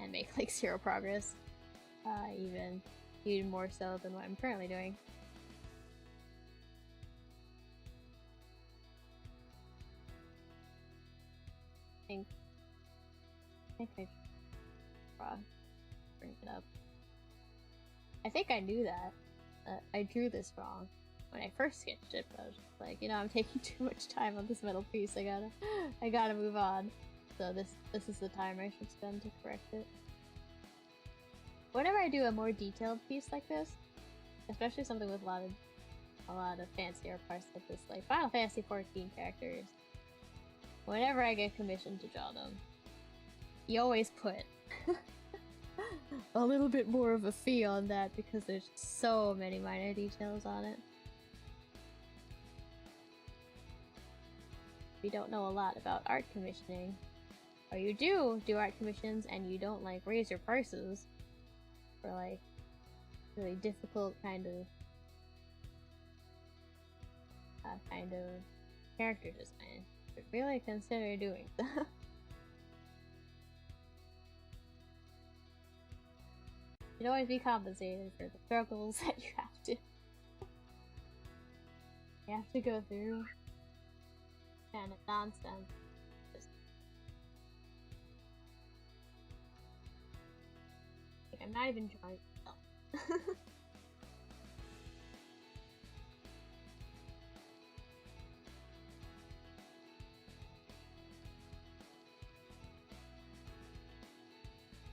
and make like zero progress, even more so than what I'm currently doing. I think I bring it up. I think I knew that. I drew this wrong when I first sketched it, but I was just like, you know, I'm taking too much time on this metal piece. I gotta move on. So this is the time I should spend to correct it. Whenever I do a more detailed piece like this, especially something with a lot of fancier parts like this, like Final Fantasy XIV characters, whenever I get commissioned to draw them, you always put a little bit more of a fee on that because there's so many minor details on it. If you don't know a lot about art commissioning, or you do art commissions and you don't like raise your prices for like really difficult kind of character design, but really consider doing that. You'd always be compensated for the struggles that you have to go through. Kind of nonsense. Like, I'm not even trying myself.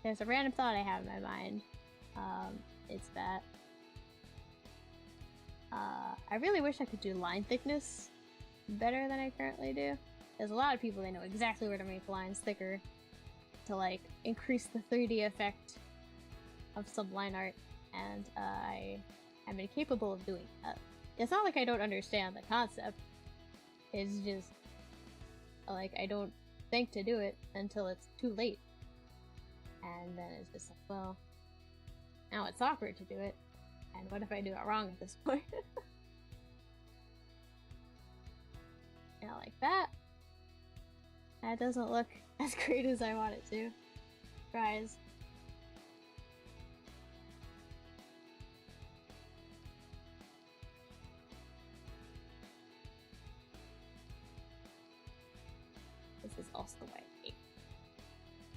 There's a random thought I have in my mind. It's that I really wish I could do line thickness better than I currently do. There's a lot of people, they know exactly where to make lines thicker to like increase the 3D effect of some line art, and I am incapable of doing that. It's not like I don't understand the concept, it's just like I don't think to do it until it's too late. And then it's just like, well, now it's awkward to do it, and what if I do it wrong at this point? You know, like that. That doesn't look as great as I want it to. Tries. This is also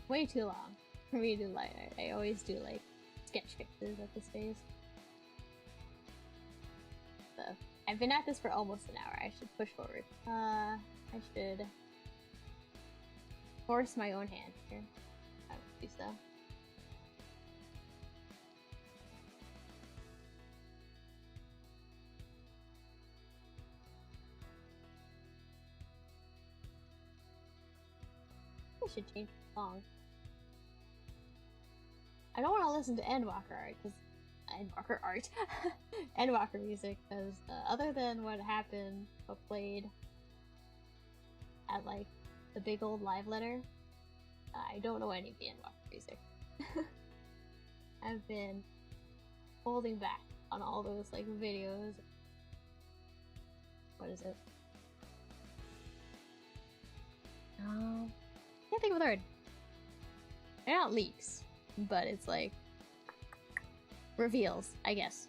way too long for me to do line art. I always do like sketch fixes at this phase. So I've been at this for almost an hour. I should push forward. I should force my own hand here. I would do so. I should change the song. I don't want to listen to Endwalker art, because Endwalker music, because other than what happened, what played at like the big old live letter, I don't know any of the Endwalker music. I've been holding back on all those like videos. What is it? Can't think of the word. They're not leaks, but it's like reveals, I guess,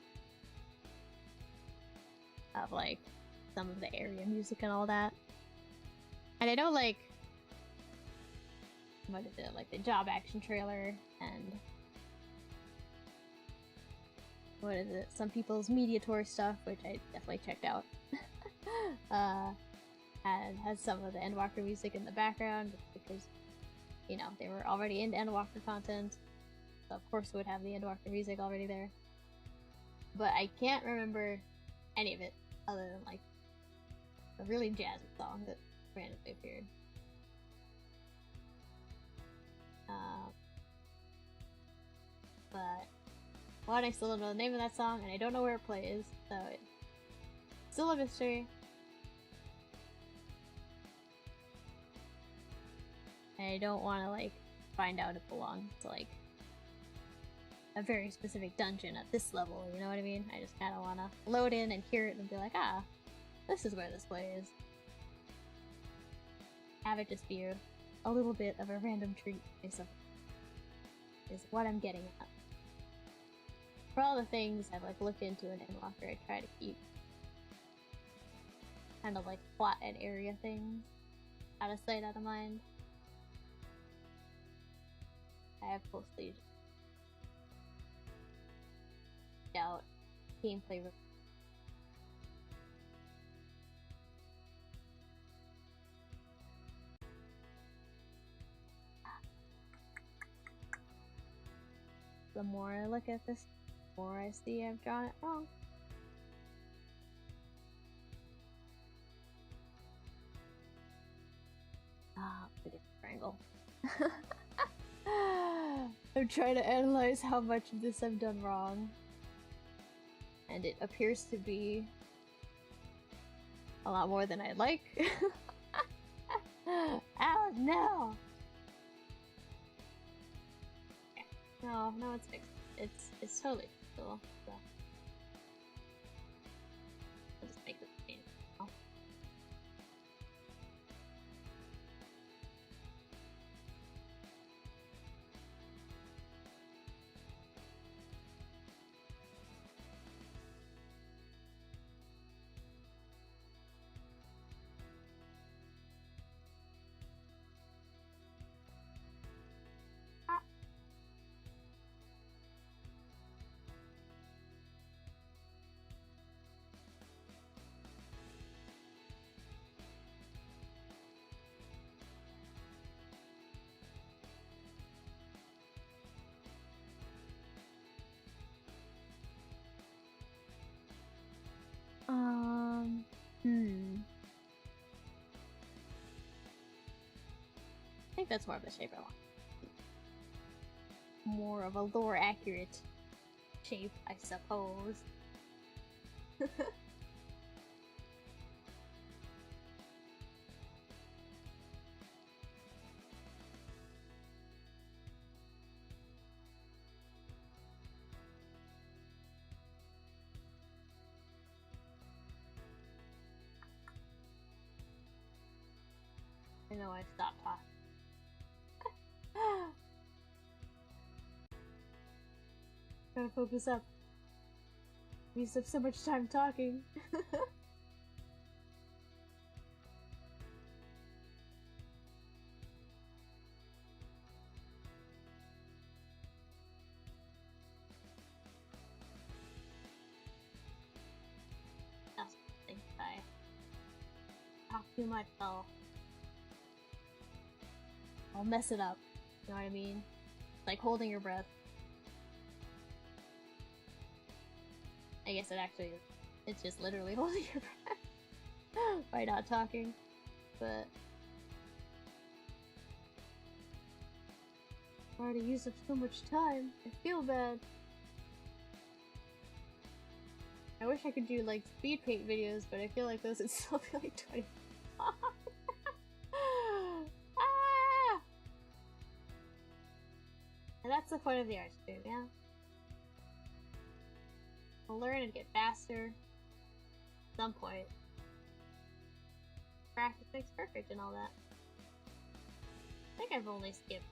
of like some of the area music and all that. And I know like, what is it, like the job action trailer and what is it, some people's media tour stuff, which I definitely checked out. And has some of the Endwalker music in the background because, you know, they were already into Endwalker content, so of course it would have the Endwalker music already there. But I can't remember any of it other than like a really jazzy song that randomly appeared. But one, I still don't know the name of that song, and I don't know where it plays, so it's still a mystery. I don't want to like find out it belongs to like a very specific dungeon at this level, you know what I mean? I just kind of want to load in and hear it and be like, ah, this is where this plays. Have it just be a little bit of a random treat, basically, is what I'm getting at. For all the things I've like looked into in Endwalker, I try to keep kind of like plot and area things out of sight, out of mind. I have mostly out gameplay. The more I look at this, the more I see I've drawn it wrong. Ah, a different triangle. I'm trying to analyze how much of this I've done wrong. And it appears to be a lot more than I'd like. Oh no! Yeah. No, it's fixed. It's totally cool. So. I'll just make this pain. I think that's more of the shape I want. More of a lore accurate shape, I suppose. I know I stopped talking. Gotta focus up. We used up so much time talking. That's the thing. I talk too much, I'll mess it up. You know what I mean? Like holding your breath. I guess it actually is. It's just literally holding your breath by not talking. But I already used up so much time. I feel bad. I wish I could do like speed paint videos, but I feel like those would still be like 20. And that's the point of the art stream, yeah? I'll learn and get faster at some point. Practice makes perfect and all that. I think I've only skipped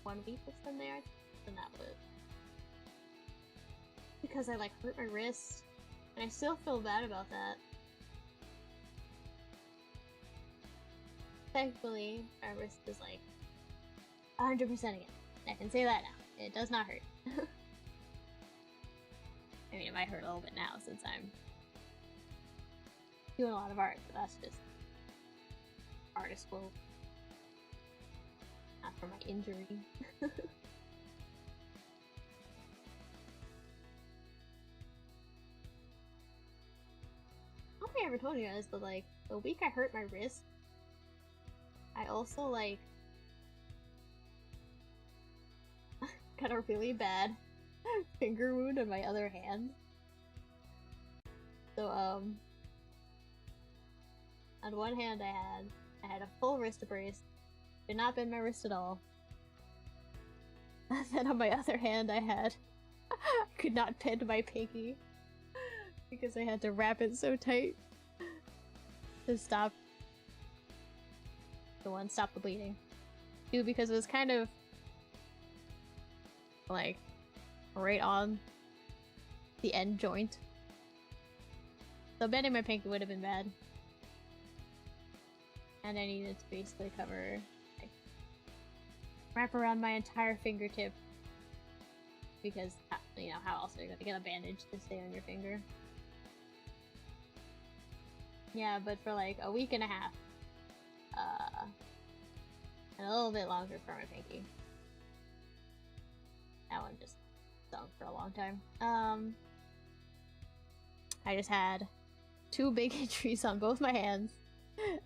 1 week of Sunday art, and that was because I like hurt my wrist, and I still feel bad about that. Thankfully, my wrist is like 100% again. I can say that now. It does not hurt. I mean, it might hurt a little bit now since I'm doing a lot of art, but that's just artist quote. Not for my injury. I don't think I ever told you guys, but like, the week I hurt my wrist, I also like got a really bad finger wound on my other hand. So on one hand I had a full wrist brace, did not bend my wrist at all. And then on my other hand I could not bend my pinky because I had to wrap it so tight to stop the bleeding. Two, because it was kind of like right on the end joint. So bending my pinky would have been bad. And I needed to basically cover, like, wrap around my entire fingertip. Because, you know, how else are you going to get a bandage to stay on your finger? Yeah, but for like a week and a half. And a little bit longer for my pinky. That one just stunk for a long time. I just had 2 big injuries on both my hands,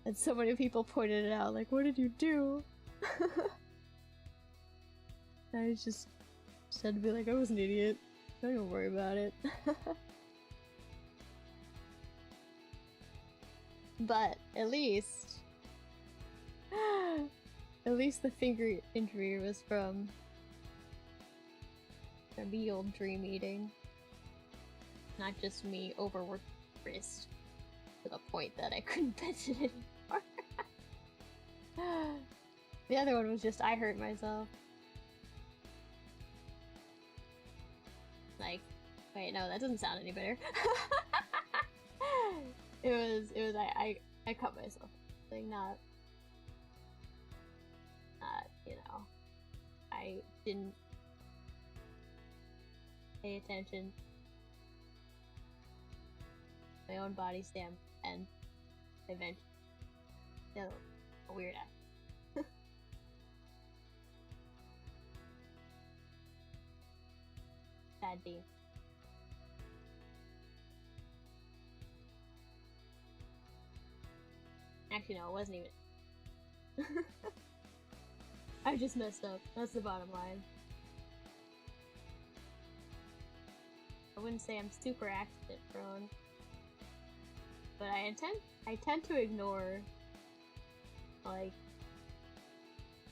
and so many people pointed it out, like, what did you do? I was just Just had to be like, I was an idiot. Don't even worry about it. But at least the finger injury was from the old dream eating. Not just me overworked wrist to the point that I couldn't bend it anymore. The other one was just I hurt myself. Like, wait, no, that doesn't sound any better. it was I cut myself. Like, not, you know, I didn't pay attention to my own body stamp and eventually, you know, a weird act. Bad D. Actually, no, it wasn't even. I just messed up. That's the bottom line. I wouldn't say I'm super accident prone, but I tend to ignore, like,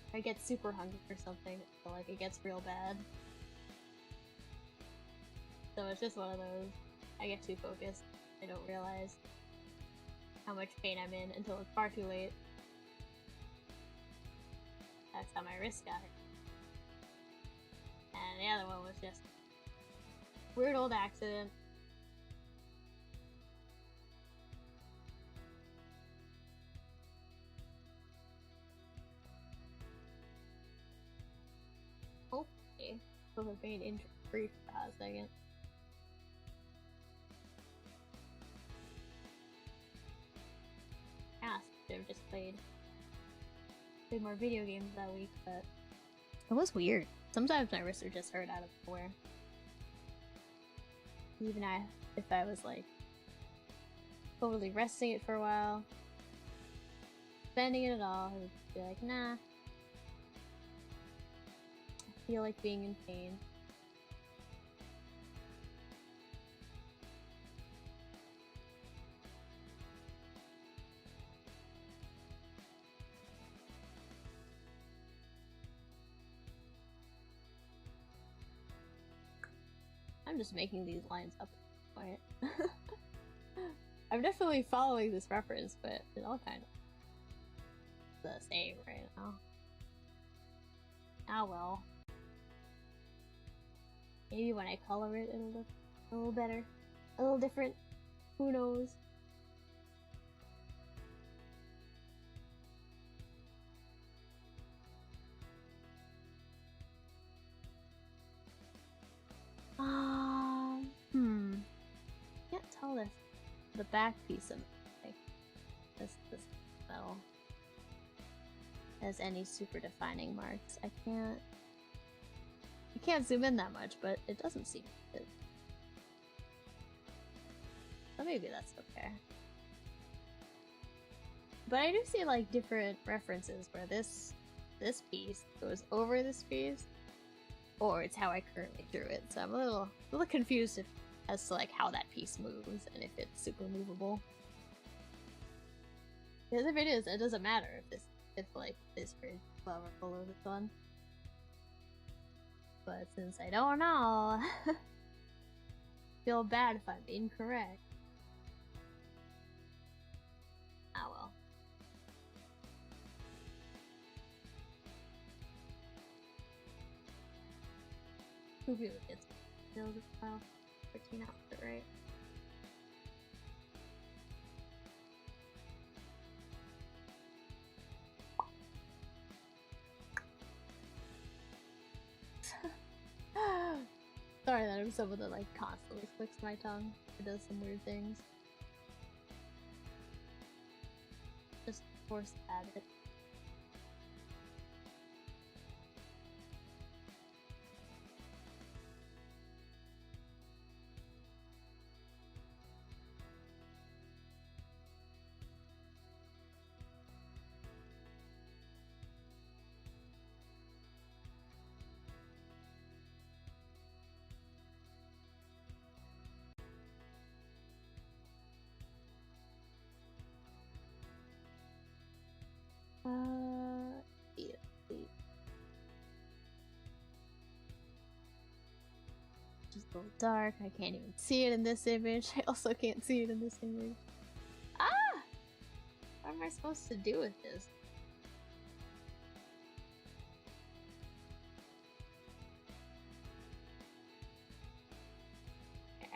if I get super hungry for something, so, like, it gets real bad. So it's just one of those. I get too focused. I don't realize how much pain I'm in until it's far too late. That's how my wrist got hurt. And the other one was just weird old accident. Hopefully, we'll remain injury-free for a hot second. Should have just played more video games that week, but it was weird. Sometimes my wrists are just hurt out of nowhere. Even if I was like totally resting it for a while, bending it at all, I would be like, nah. I feel like being in pain. I'm just making these lines up at this point. I'm definitely following this reference, but it's all kind of the same right now. Ah well. Maybe when I color it, it'll look a little better. A little different. Who knows? Can't tell if the back piece of like this metal has any super defining marks. I can't zoom in that much, but it doesn't seem good. So maybe that's okay. But I do see like different references where this piece goes over this piece, or it's how I currently drew it. So I'm a little confused as to like how that piece moves and if it's super movable. Because if it is, it doesn't matter if like this bridge is above or below this one. But since I don't know, feel bad if I'm incorrect. Ah well. Who really gets build a file 14 output, right? Sorry that I'm someone that like constantly clicks my tongue. It does some weird things. Just forced habit. Yeah, yeah. Just a little dark. I can't even see it in this image. I also can't see it in this image. Ah! What am I supposed to do with this?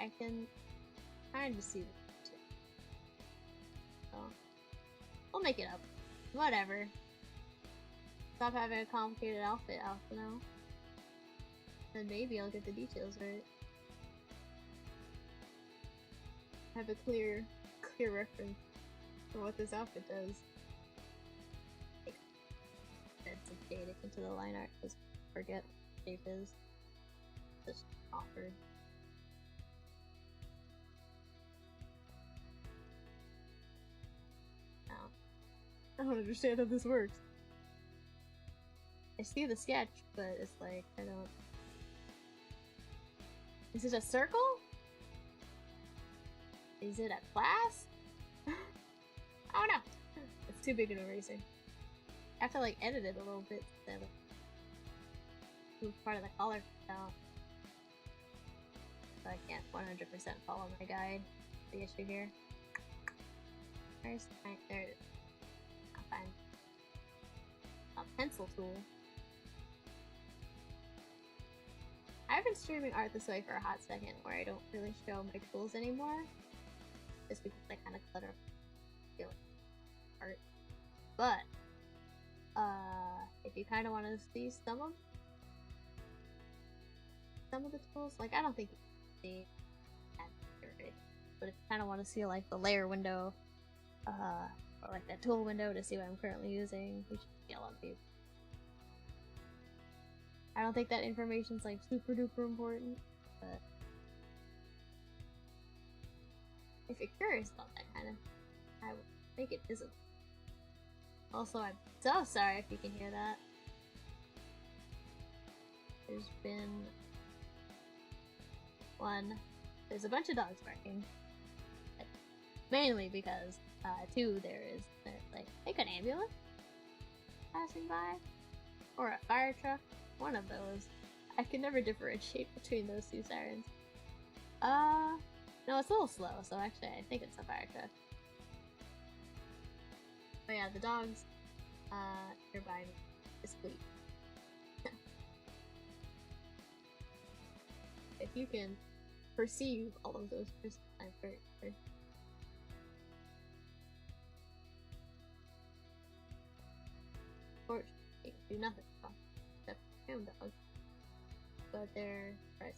I can kind of see the too. So we'll make it up. Whatever. Stop having a complicated outfit out now. Then maybe I'll get the details right. Have a clear reference for what this outfit does. Add some data into the line art because forget what shape is. Just offered. I don't understand how this works. I see the sketch, but it's like, I don't... Is it a circle? Is it a class? I don't know. It's too big an eraser. I have to like edit it a little bit to move part of the color out. So I can't 100% follow my guide. The issue here. Where's there it is. I'll find a pencil tool. I've been streaming art this way for a hot second, where I don't really show my tools anymore, just because I kind of clutter art. But if you kind of want to see some of the tools, like I don't think you can see, but if you kind of want to see like the layer window, or like that tool window to see what I'm currently using, you should see a lot of these. I don't think that information's like super duper important, but if you're curious about that kind of, I would make it visible. Also, I'm so sorry if you can hear that. There's a bunch of dogs barking. Mainly because, there's like an ambulance passing by, or a fire truck. One of those. I can never differentiate between those two sirens. No, it's a little slow, so actually I think it's a fire truck. But yeah, the dogs, nearby me is fleet. If you can perceive all of those, I'm very sure. Fortunately, do nothing except home dogs, but they're black.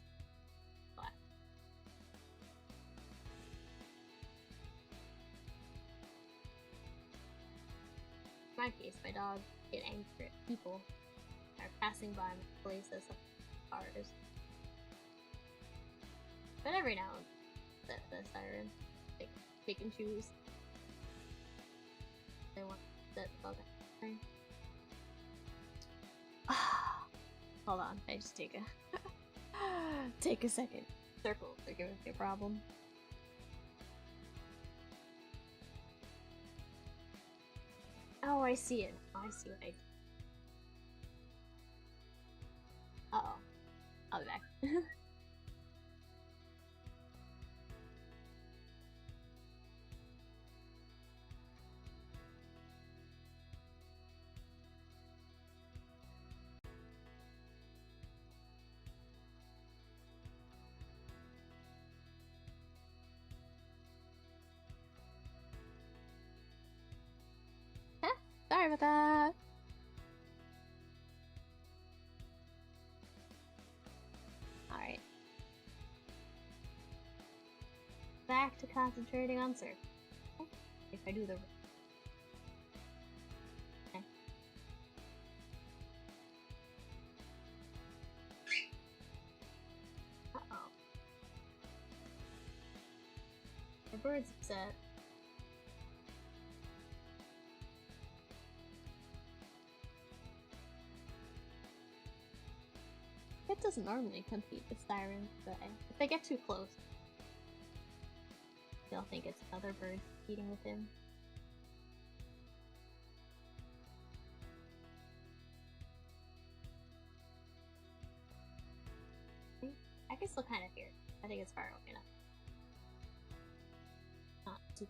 In my case, my dogs get angry at people that are passing by my places like cars. But every now and then, the siren, they pick and choose. They want to set above it. Hold on, I just take a second. Circles are giving me a problem. Oh, I see it. Oh, I see what I... Uh-oh. I'll be back. Sorry about that. Alright. Back to concentrating on circle. If I do the... Okay. Uh-oh. My bird's upset. It doesn't normally compete with sirens, but if they get too close, they'll think it's another bird competing with him. I can still kind of hear it. I think it's far away enough. Not too.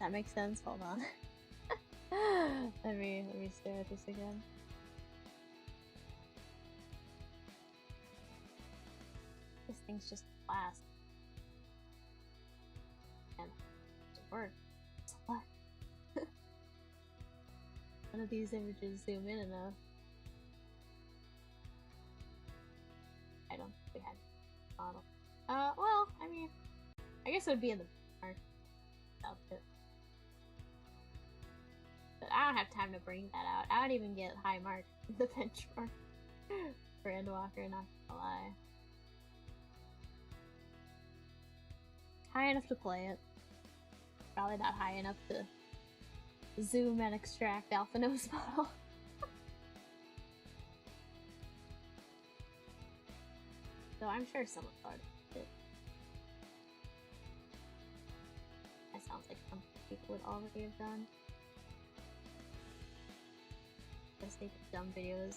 That makes sense. Hold on. let me stare at this again. This thing's just glass. And it works. It's a lot. None of these images zoom in enough. I don't think we had a model. Well, I mean, I guess it would be in the mark outfit. But I don't have time to bring that out. I don't even get high mark in the benchmark for Endwalker, not gonna lie. High enough to play it. Probably not high enough to zoom and extract Alpha Nose model. So I'm sure someone thought of it. That sounds like some people would already have done. Just make dumb videos.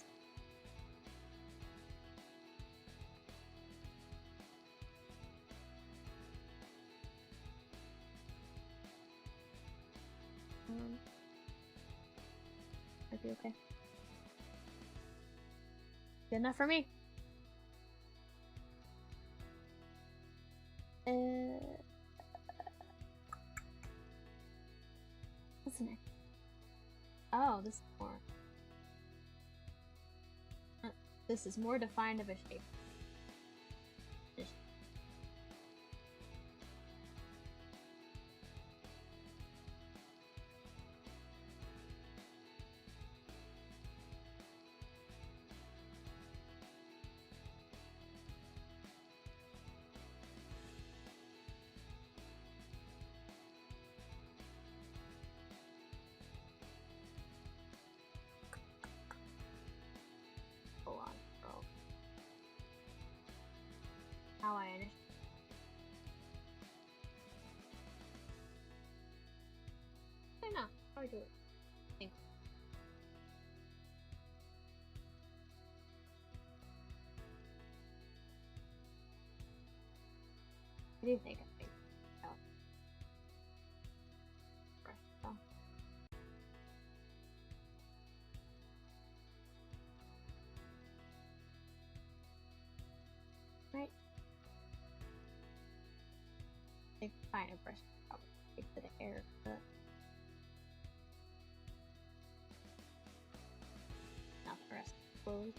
Might be okay. Good enough for me. What's next? Oh, this is more. This is more defined of a shape. How I initially. I don't know. How do I do it? I think. I do think I think. Oh. Oh. Right. I think finer brush probably take to the air, but not the rest of the clothes.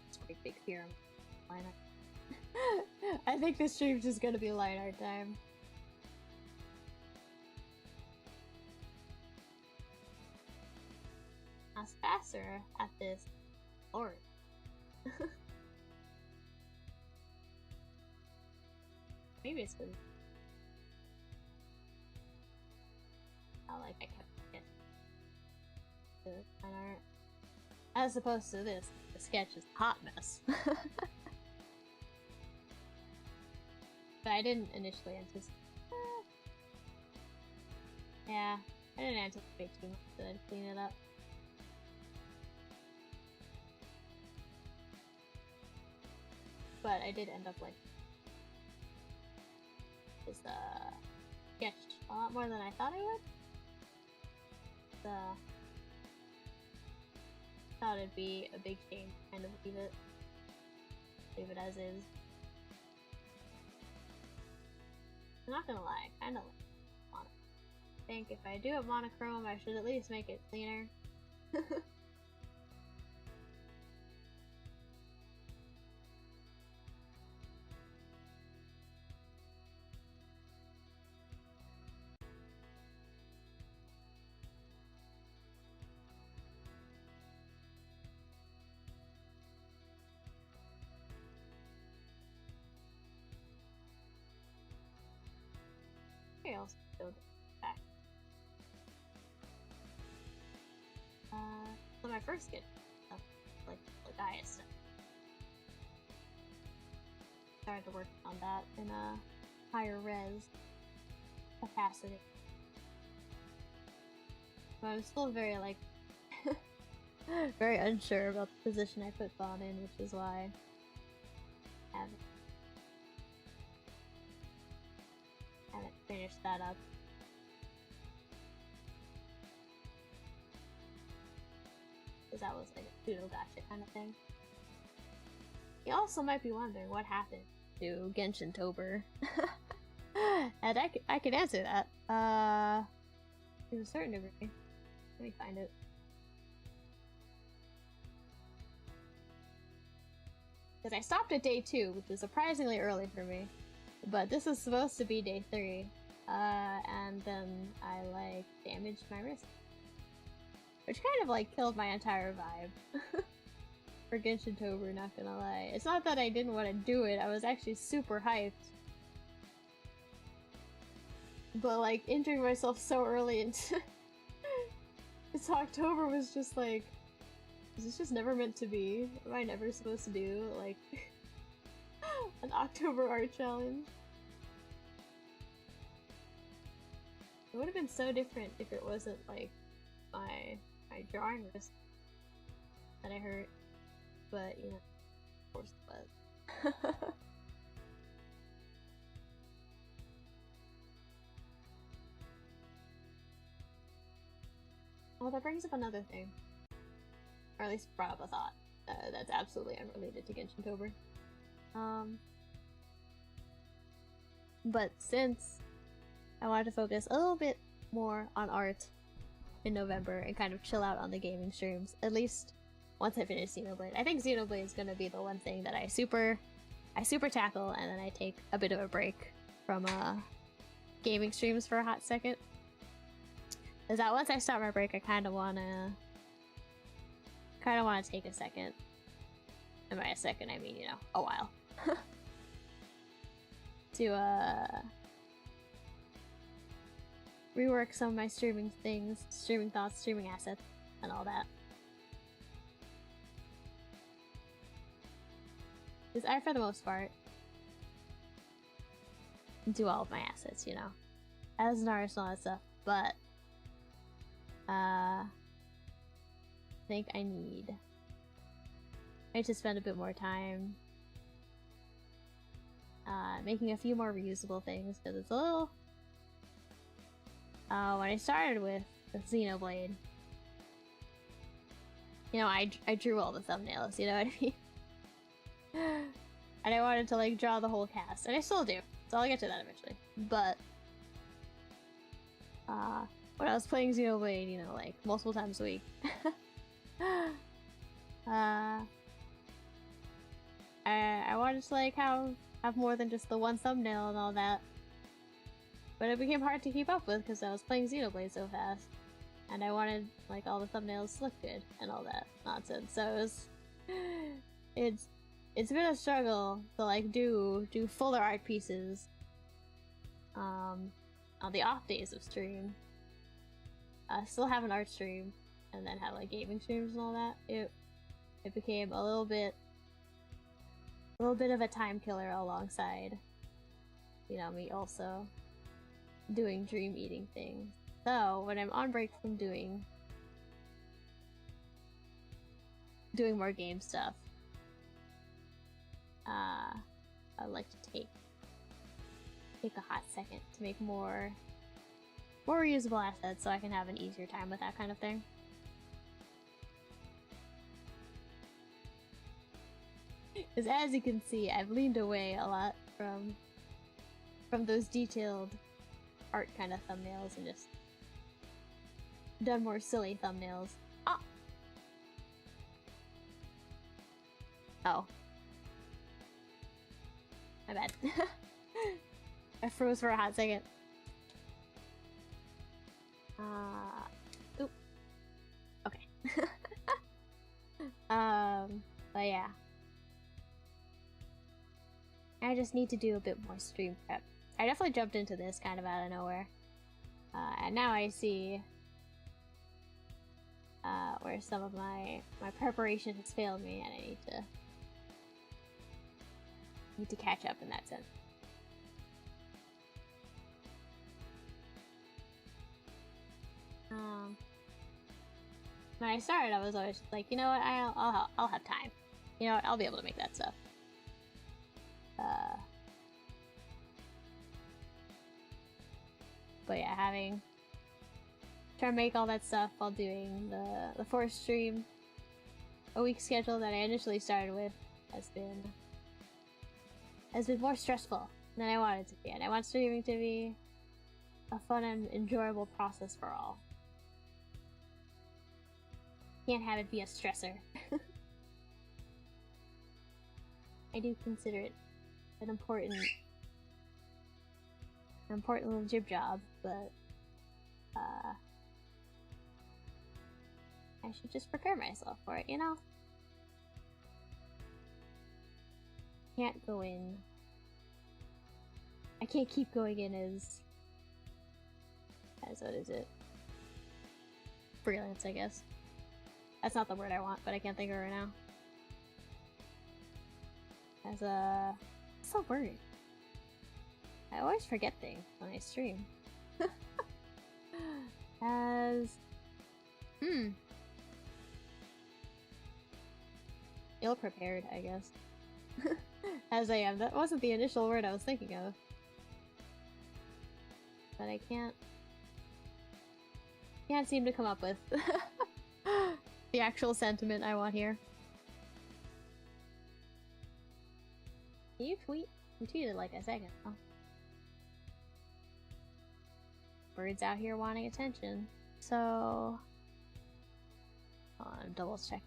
It's pretty big here. Line art. I think this stream's just gonna be line art time. I was faster at this. Lord. Maybe it's good. I like I kept it. The line art. As opposed to this, the sketch is a hot mess. But I didn't initially anticipate. Yeah, I didn't anticipate too much that I'd clean it up. But I did end up like this sketch a lot more than I thought I would. Thought it'd be a big shame to kind of leave it as is. I'm not gonna lie, I kinda like mono. I think if I do have monochrome, I should at least make it cleaner. build back. So my first get stuff, like Gaia stuff. Started to work on that in a higher res capacity. But I'm still very like very unsure about the position I put Vaughn in, which is why I haven't finished that up. Because that was like a pseudo gotcha kind of thing. You also might be wondering what happened to GenshinTober. And I could answer that. To a certain degree. Let me find it. Because I stopped at day 2, which is surprisingly early for me. But this was supposed to be day 3. And then I like damaged my wrist. Which kind of like killed my entire vibe. For GenshinTober, not gonna lie. It's not that I didn't want to do it, I was actually super hyped. But like injuring myself so early into this October was just like, is this just never meant to be? Am I never supposed to do like an October art challenge? It would have been so different if it wasn't like my drawing wrist that I hurt, but you know, of course it was. Well, that brings up another thing. Or at least brought up a thought that's absolutely unrelated to GenshinTober. But since I wanted to focus a little bit more on art in November and kind of chill out on the gaming streams, at least once I finish Xenoblade. I think Xenoblade is going to be the one thing that I super tackle, and then I take a bit of a break from gaming streams for a hot second. Is that once I start my break, I kind of wanna take a second. And by a second, I mean, you know, a while. To rework some of my streaming things, streaming thoughts, streaming assets, and all that. Because I, for the most part, do all of my assets, you know, as an artist and all that stuff, but I think I need to spend a bit more time making a few more reusable things, because it's a little... when I started with Xenoblade, you know, I drew all the thumbnails, you know what I mean? And I wanted to like draw the whole cast, and I still do, so I'll get to that eventually. But when I was playing Xenoblade, you know, like multiple times a week, I wanted to like have more than just the one thumbnail and all that. But it became hard to keep up with because I was playing Xenoblade so fast, and I wanted like all the thumbnails to look good and all that nonsense. So it's been a struggle to like do fuller art pieces on the off days of stream. Still have an art stream, and then have like gaming streams and all that. It became a little bit of a time killer alongside, you know, me also doing dream eating things. So when I'm on break from doing more game stuff, I'd like to take a hot second to make more reusable assets so I can have an easier time with that kind of thing. Because as you can see, I've leaned away a lot from those detailed art kind of thumbnails and just done more silly thumbnails. Ah! Oh. My bad. I froze for a hot second. Oop. Okay. But yeah. I just need to do a bit more stream prep. I definitely jumped into this kind of out of nowhere. And now I see where some of my preparation has failed me, and I need to catch up in that sense. When I started, I was always like, you know what, I'll have time. You know what, I'll be able to make that stuff. But yeah, trying to make all that stuff while doing the 4th stream a week schedule that I initially started with has been more stressful than I wanted it to be, and I want streaming to be a fun and enjoyable process for all. Can't have it be a stressor. I do consider it an important little jib job, but I should just prepare myself for it, you know? Can't go in. I can't keep going in as what is it? Freelance, I guess. That's not the word I want, but I can't think of it right now. What's the word? I always forget things when I stream. Ill-prepared, I guess. As I am. That wasn't the initial word I was thinking of. But I can't seem to come up with the actual sentiment I want here. Can you tweet? You tweeted like a second ago. Birds out here wanting attention. So I'm double check.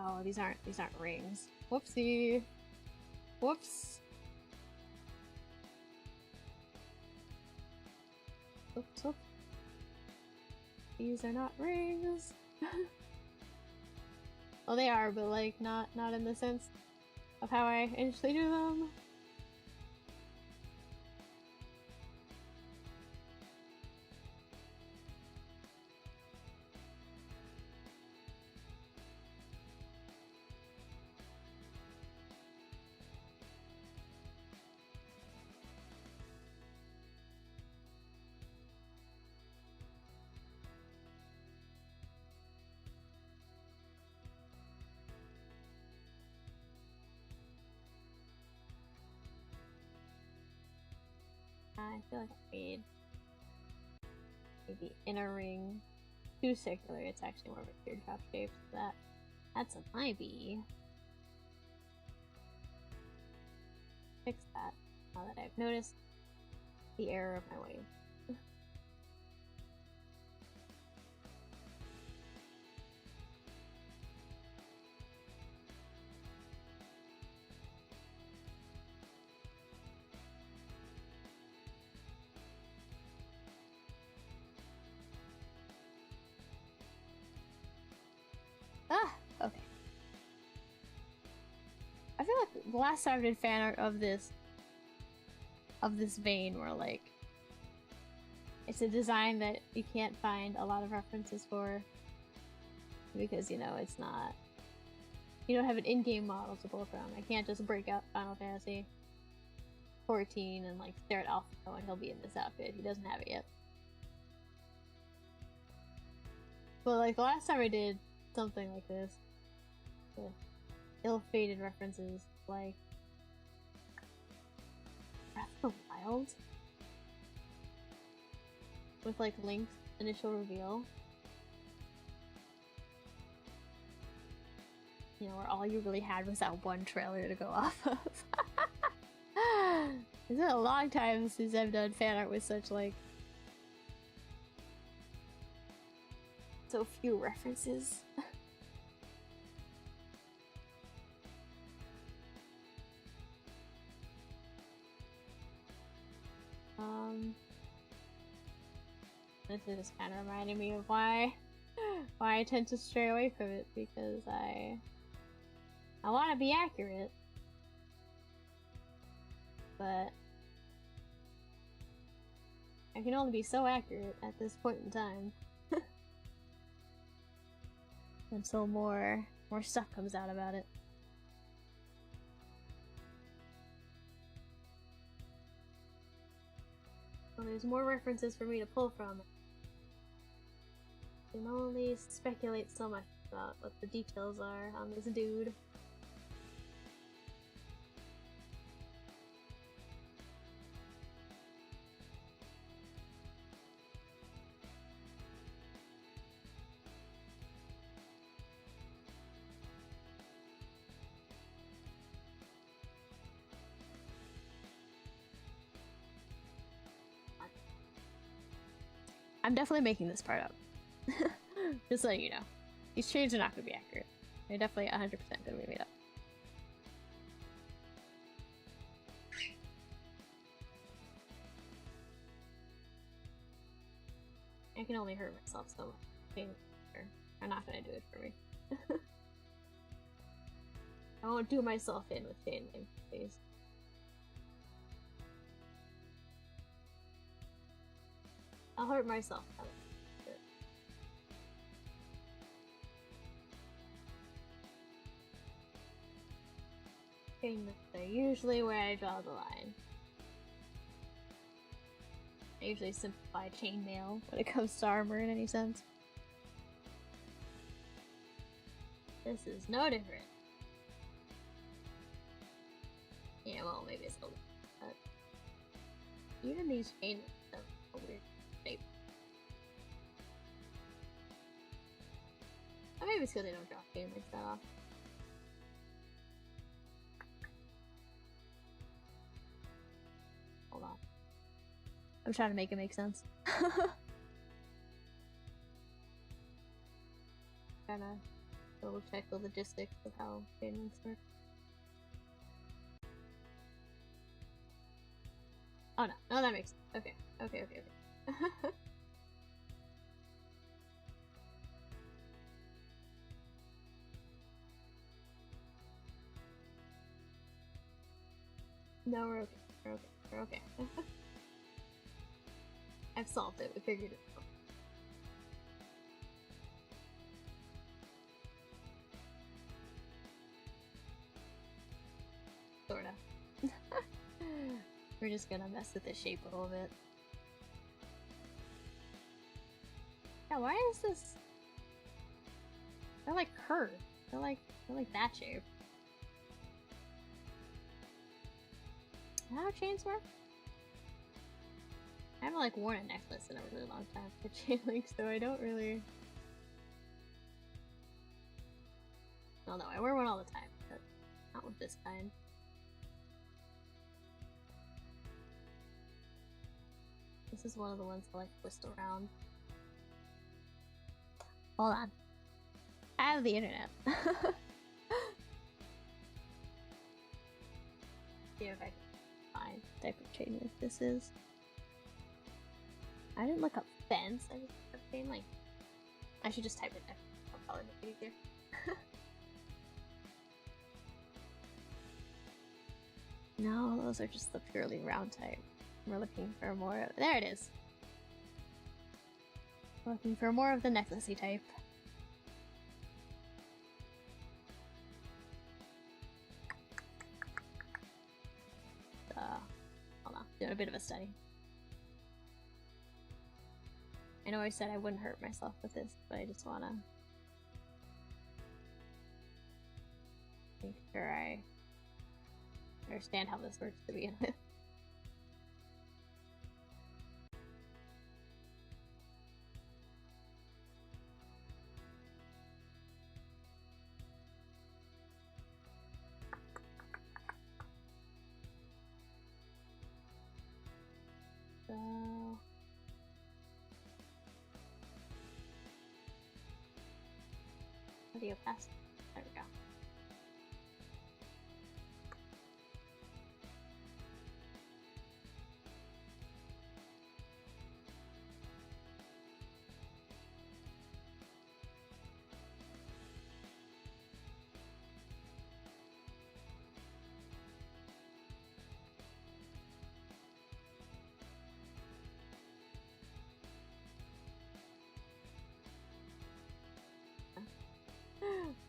Oh, these aren't rings. Whoopsie. Whoops. Oops, oops. These are not rings. Well, they are, but like not in the sense of how I initially do them. I feel like I made maybe inner ring too circular. It's actually more of a teardrop shape, so that's a my bee. Fix that now that I've noticed the error of my wave. Okay. I feel like the last time I did fan art of this vein where like it's a design that you can't find a lot of references for because, you know, it's not, you don't have an in-game model to pull from. I can't just break out Final Fantasy 14 and like stare at Alpha and he'll be in this outfit. He doesn't have it yet. But like the last time I did something like this, the ill-fated references like Breath of the Wild with like Link's initial reveal, you know, where all you really had was that one trailer to go off of. It's been a long time since I've done fan art with such like so few references. This is kind of reminding me of why I tend to stray away from it, because I want to be accurate, but I can only be so accurate at this point in time. Until more stuff comes out about it. Well, there's more references for me to pull from. I can only speculate so much about what the details are on this dude. I'm definitely making this part up. Just letting you know. These chains are not going to be accurate. They're definitely 100% going to be made up. I can only hurt myself so much. Chain are not going to do it for me. I won't do myself in with chain link, please. I'll hurt myself. Chain links are usually where I draw the line. I usually simplify chainmail when it comes to armor in any sense. This is no different. Yeah, well, maybe it's a little bit, but even these chain links have a weird shape. Or maybe it's because they don't draw chain links that often. Hold on. I'm trying to make it make sense. Trying to double check the logistics of how chain links work. Oh no, no, that makes sense. Okay, okay, okay, okay. No, we're okay. We're okay. We're okay. I've solved it. We figured it out. Sorta. We're just gonna mess with the shape a little bit. Yeah, why is this? They're like curved. They're like that shape. Is that how chains work? I haven't like worn a necklace in a really long time for chain links, so I don't really. Well, no, I wear one all the time, but not with this kind. This is one of the ones that like twist around. Hold on. I have the internet. See if I can find the type of chain link this is. I didn't look up fence, I just looked up chain link. I should just type it there. I'll probably make it easier. No, those are just the purely round type. We're looking for more. There it is. We're looking for more of the necklacey type. Hold on, doing a bit of a study. I know I said I wouldn't hurt myself with this, but I just wanna make sure I understand how this works to begin with. So video pass. There we go.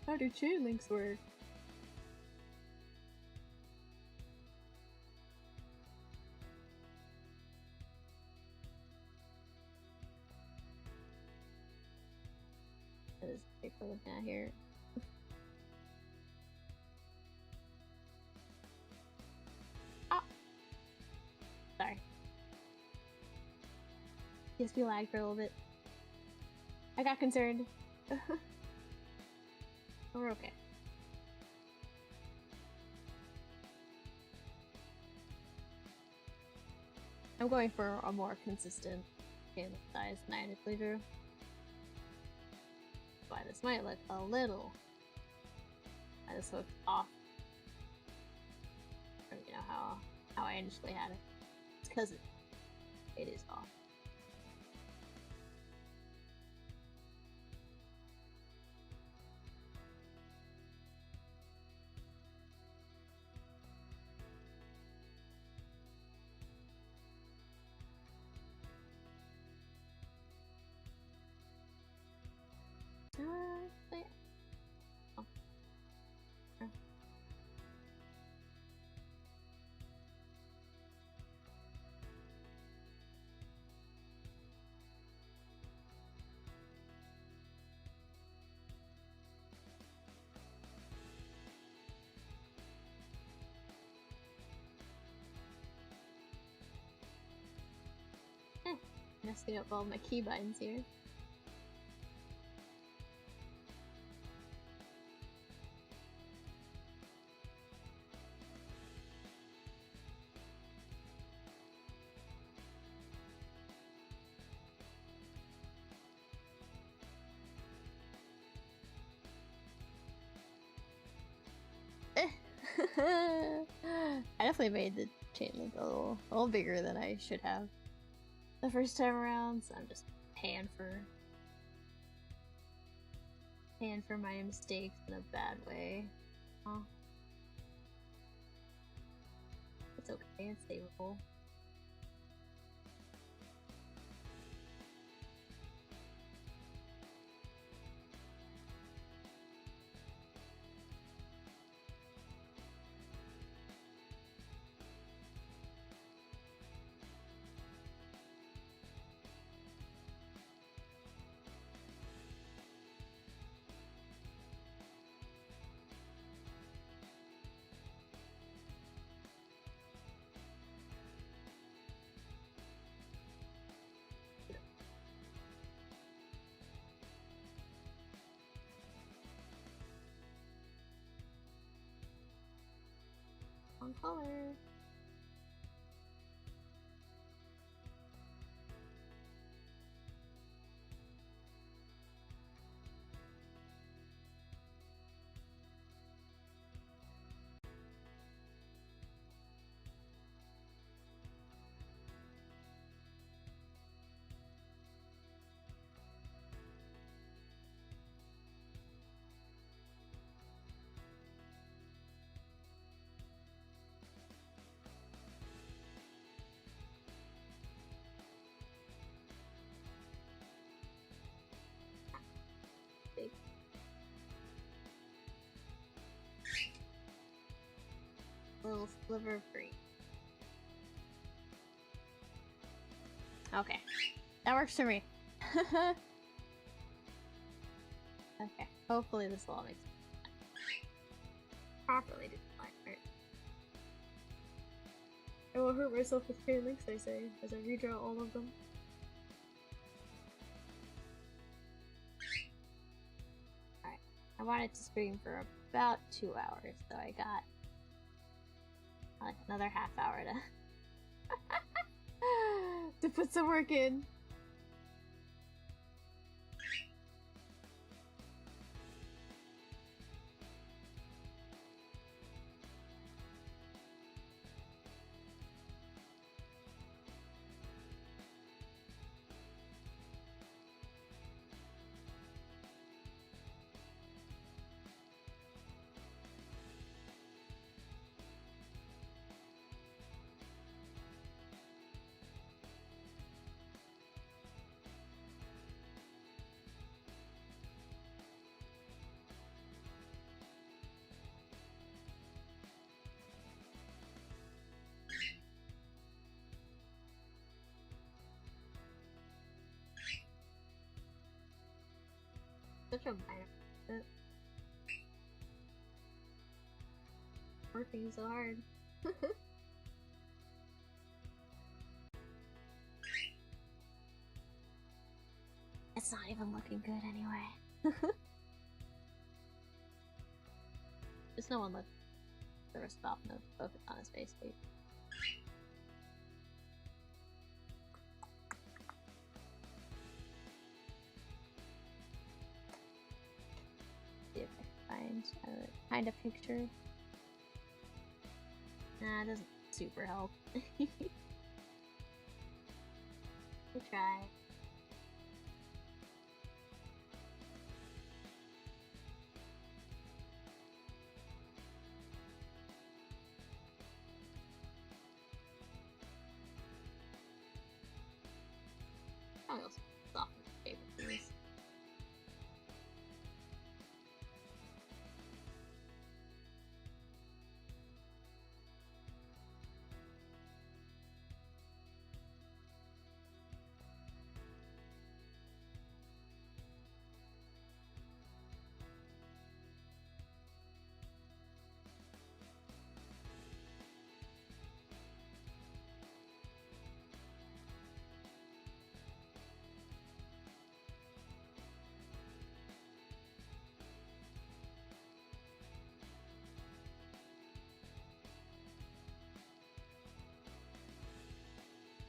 How do chain links work? That is big for looking at here. Ah! Sorry. Just be lagged for a little bit. I got concerned. We're okay. I'm going for a more consistent game size than I initially drew. Why this might look a little. I just looked off from, you know, how I initially had it. It's because it is off. Wait. Oh. Sure. Messing up all my keybinds here. I definitely made the chain link a little bigger than I should have the first time around, so I'm just paying for my mistakes in a bad way. Oh. It's okay, it's savable. Wrong color. Big. Little sliver of green. Okay, that works for me. Okay, hopefully this will all make sense. Properly defined, right? I will hurt myself with chain links, I say, as I redraw all of them. Alright, I wanted to stream for about 2 hours, so I got like another half hour to put some work in. such a minor bit. Working so hard. It's not even looking good anyway. Just no one looked the response no focus on his face, please. See if I can find a kind of picture. Nah, it doesn't super help. We'll try. I also soften the favorite things.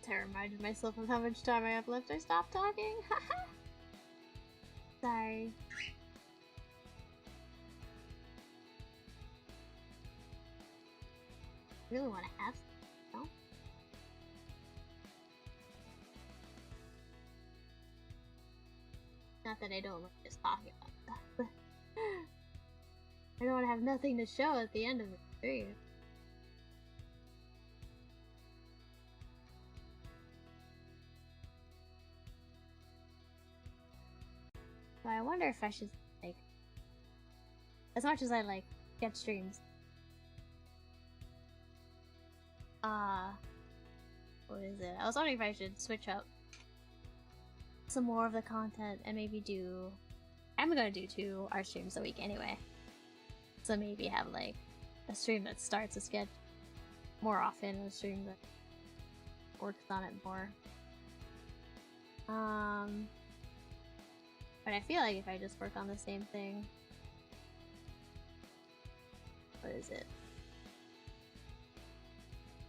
I reminded myself of how much time I have left. I stopped talking. Sorry. I really want to have some, no? Not that I don't like just talking about stuff, but I don't want to have nothing to show at the end of the stream. So I wonder if I should, like, as much as I like sketch streams, what is it? I was wondering if I should switch up some more of the content and maybe do, I'm gonna do 2 art streams a week anyway. So maybe have like a stream that starts a sketch more often and a stream that works on it more. But I feel like if I just work on the same thing, what is it?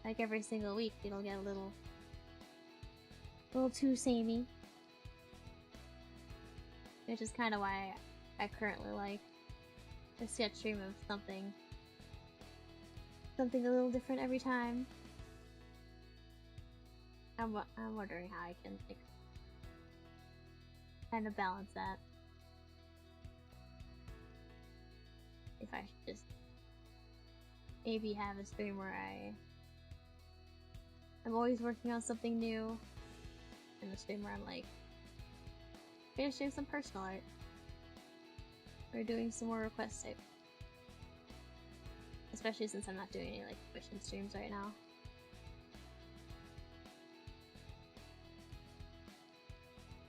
Like every single week, it'll get a little too samey. Which is kind of why I currently like a sketch stream of something a little different every time. I'm wondering how I can like kind of balance that. If I should just maybe have a stream where I'm always working on something new, and a stream where I'm like finishing some personal art or doing some more request type. Especially since I'm not doing any like commission streams right now.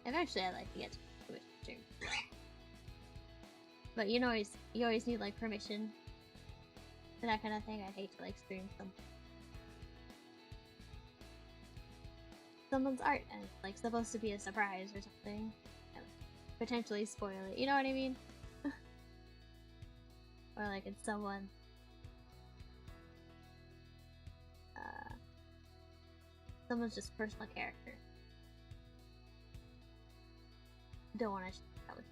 Eventually, I'd like to get to commission streams. But you always need like permission for that kind of thing. I'd hate to like stream someone's art and it's like supposed to be a surprise or something, and potentially spoil it. You know what I mean? Or like it's someone's just personal character. Don't want to share that with.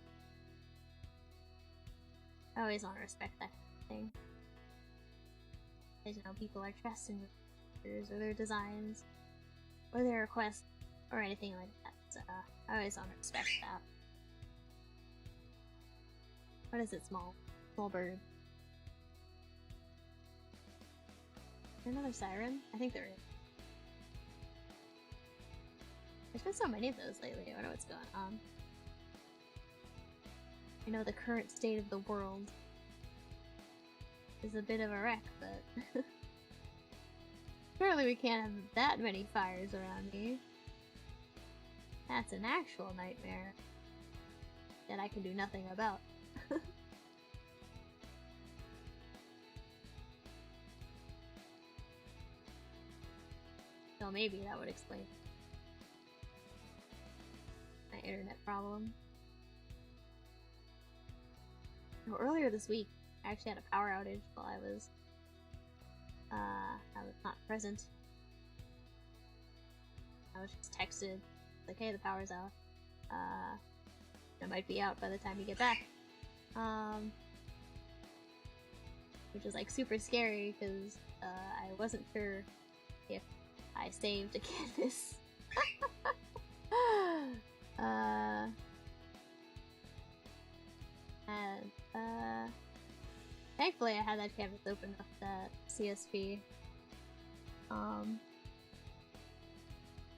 I always want to respect that kind of thing. Because, you know, people are trusting with their or their designs or their requests or anything like that. So I always want to respect that. What is it, small bird? Is there another siren? I think there is. There's been so many of those lately. I don't know what's going on. I know the current state of the world is a bit of a wreck, but apparently we can't have that many fires around me. That's an actual nightmare. that I can do nothing about. So maybe that would explain my internet problem. So earlier this week, I actually had a power outage while I was not present. I was just texted, like, hey, the power's out. It might be out by the time you get back. Which was like super scary because I wasn't sure if I saved a canvas. And thankfully I had that canvas open up that CSV.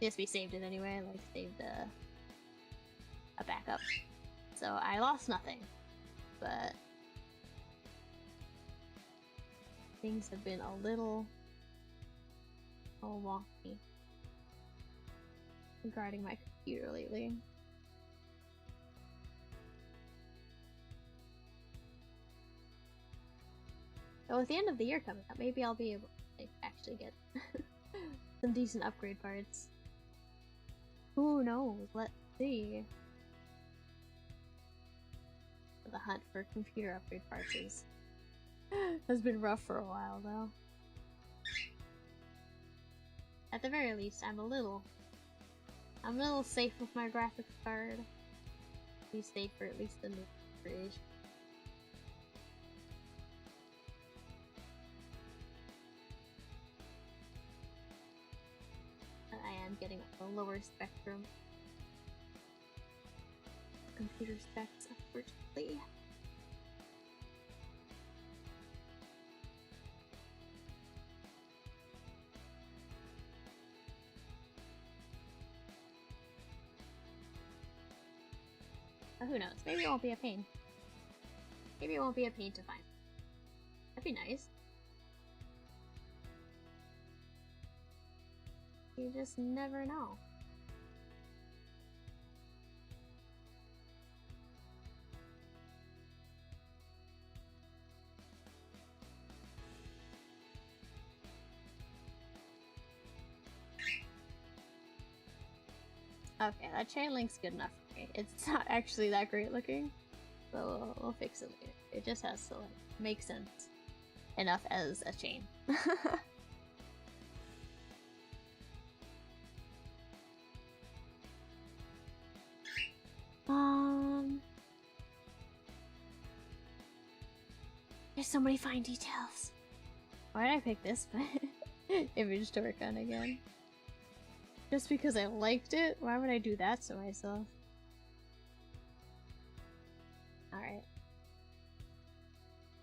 CSV saved it anyway, like saved a backup. So I lost nothing, but things have been a little wonky regarding my computer lately. So with the end of the year coming up, maybe I'll be able to actually get some decent upgrade parts. Who knows? Let's see. The hunt for computer upgrade parts has been rough for a while, though. At the very least, I'm a little safe with my graphics card. Be safe for at least the new creation. I am getting a lower spectrum computer specs, unfortunately. But who knows? Maybe it won't be a pain. Maybe it won't be a pain to find. That'd be nice. You just never know. Okay, that chain link's good enough for me. It's not actually that great looking, but we'll fix it later. It just has to like make sense enough as a chain. There's so many fine details. Why did I pick this image to work on again? Just because I liked it? Why would I do that to myself? Alright.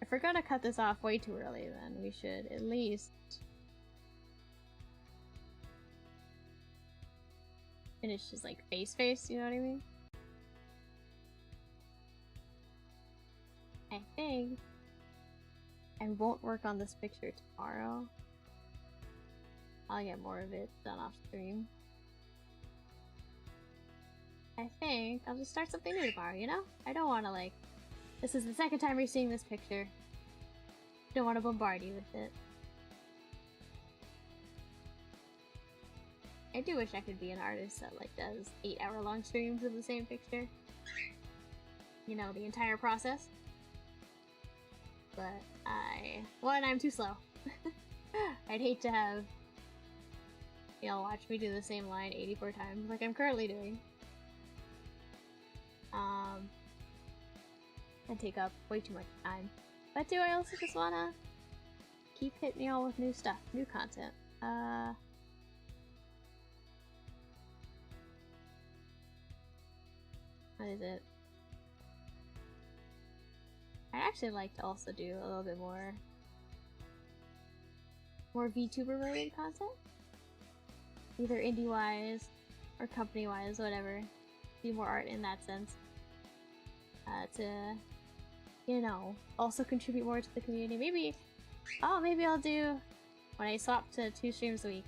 If we're gonna cut this off way too early, then we should at least finish his like face, you know what I mean? I think I won't work on this picture tomorrow. I'll get more of it done off stream. I think I'll just start something new tomorrow, you know? I don't want to like... This is the second time you're seeing this picture. Don't want to bombard you with it. I do wish I could be an artist that like does 8-hour-long streams of the same picture. You know, the entire process. But I'm too slow. I'd hate to have y'all watch me do the same line 84 times like I'm currently doing. And take up way too much time. But do I also just wanna keep hitting y'all with new stuff, new content? What is it? I'd actually like to also do a little bit more VTuber related content. Either indie-wise or company-wise, whatever. Do more art in that sense. To, you know, also contribute more to the community. Maybe I'll do, when I swap to 2 streams a week,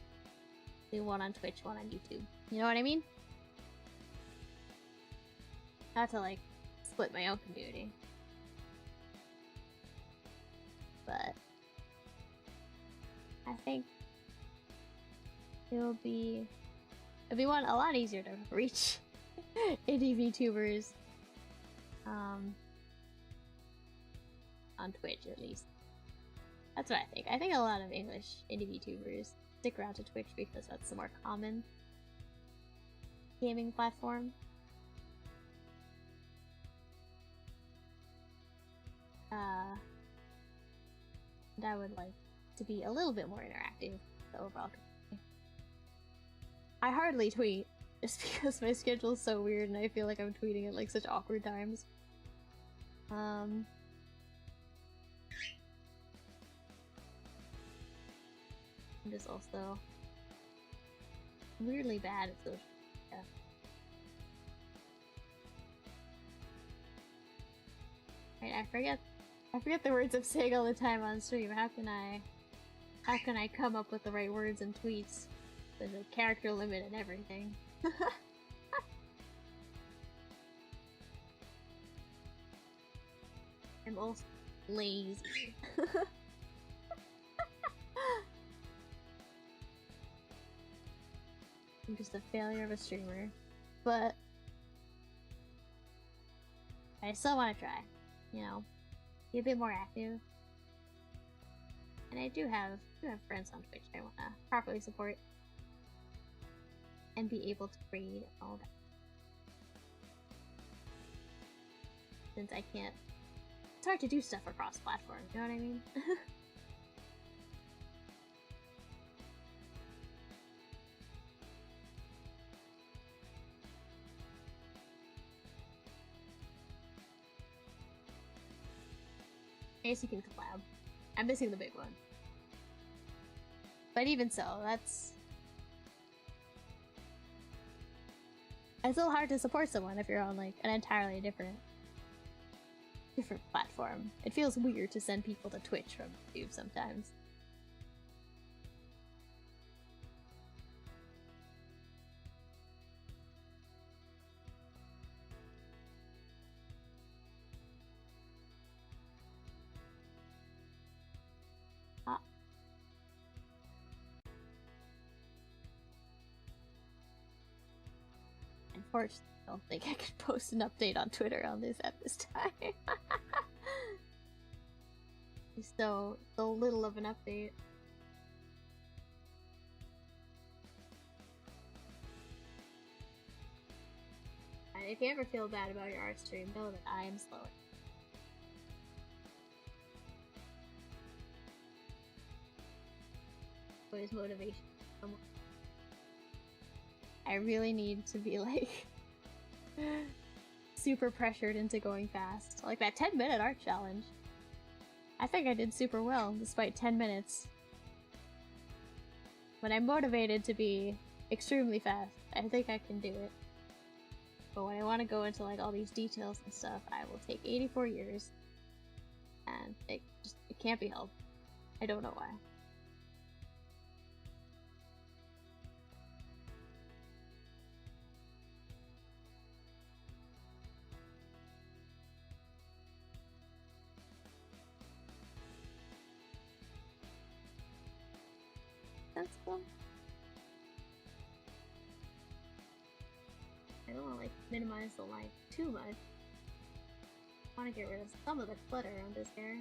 do one on Twitch, one on YouTube. You know what I mean? Not to like split split my own community. But I think it'll be a lot easier to reach indie VTubers on Twitch, at least. That's what I think. I think a lot of English indie VTubers stick around to Twitch because that's the more common gaming platform. And I would like to be a little bit more interactive with the overall community. I hardly tweet, just because my schedule's so weird and I feel like I'm tweeting at like such awkward times. I'm just also weirdly bad at social media. Right, I forget the words I'm saying all the time on stream. How can I come up with the right words and tweets? There's a character limit and everything. I'm also lazy. I'm just a failure of a streamer. But I still want to try, you know, be a bit more active. And I do have friends on Twitch I want to properly support and be able to read and all that. Since I can't, it's hard to do stuff across platforms, you know what I mean? I guess you can collab. I'm missing the big one. But even so, it's still hard to support someone if you're on like an entirely different platform. It feels weird to send people to Twitch from YouTube sometimes. Unfortunately, I don't think I could post an update on Twitter on this at this time. It's so little of an update. And if you ever feel bad about your art stream, know that I am slower. What is motivation? I really need to be like super pressured into going fast. Like that 10-minute art challenge. I think I did super well despite 10 minutes. When I'm motivated to be extremely fast, I think I can do it. But when I want to go into like all these details and stuff, I will take 84 years. And it can't be helped. I don't know why. That's cool. I don't want to like minimize the light too much. I want to get rid of some of the clutter around his hair.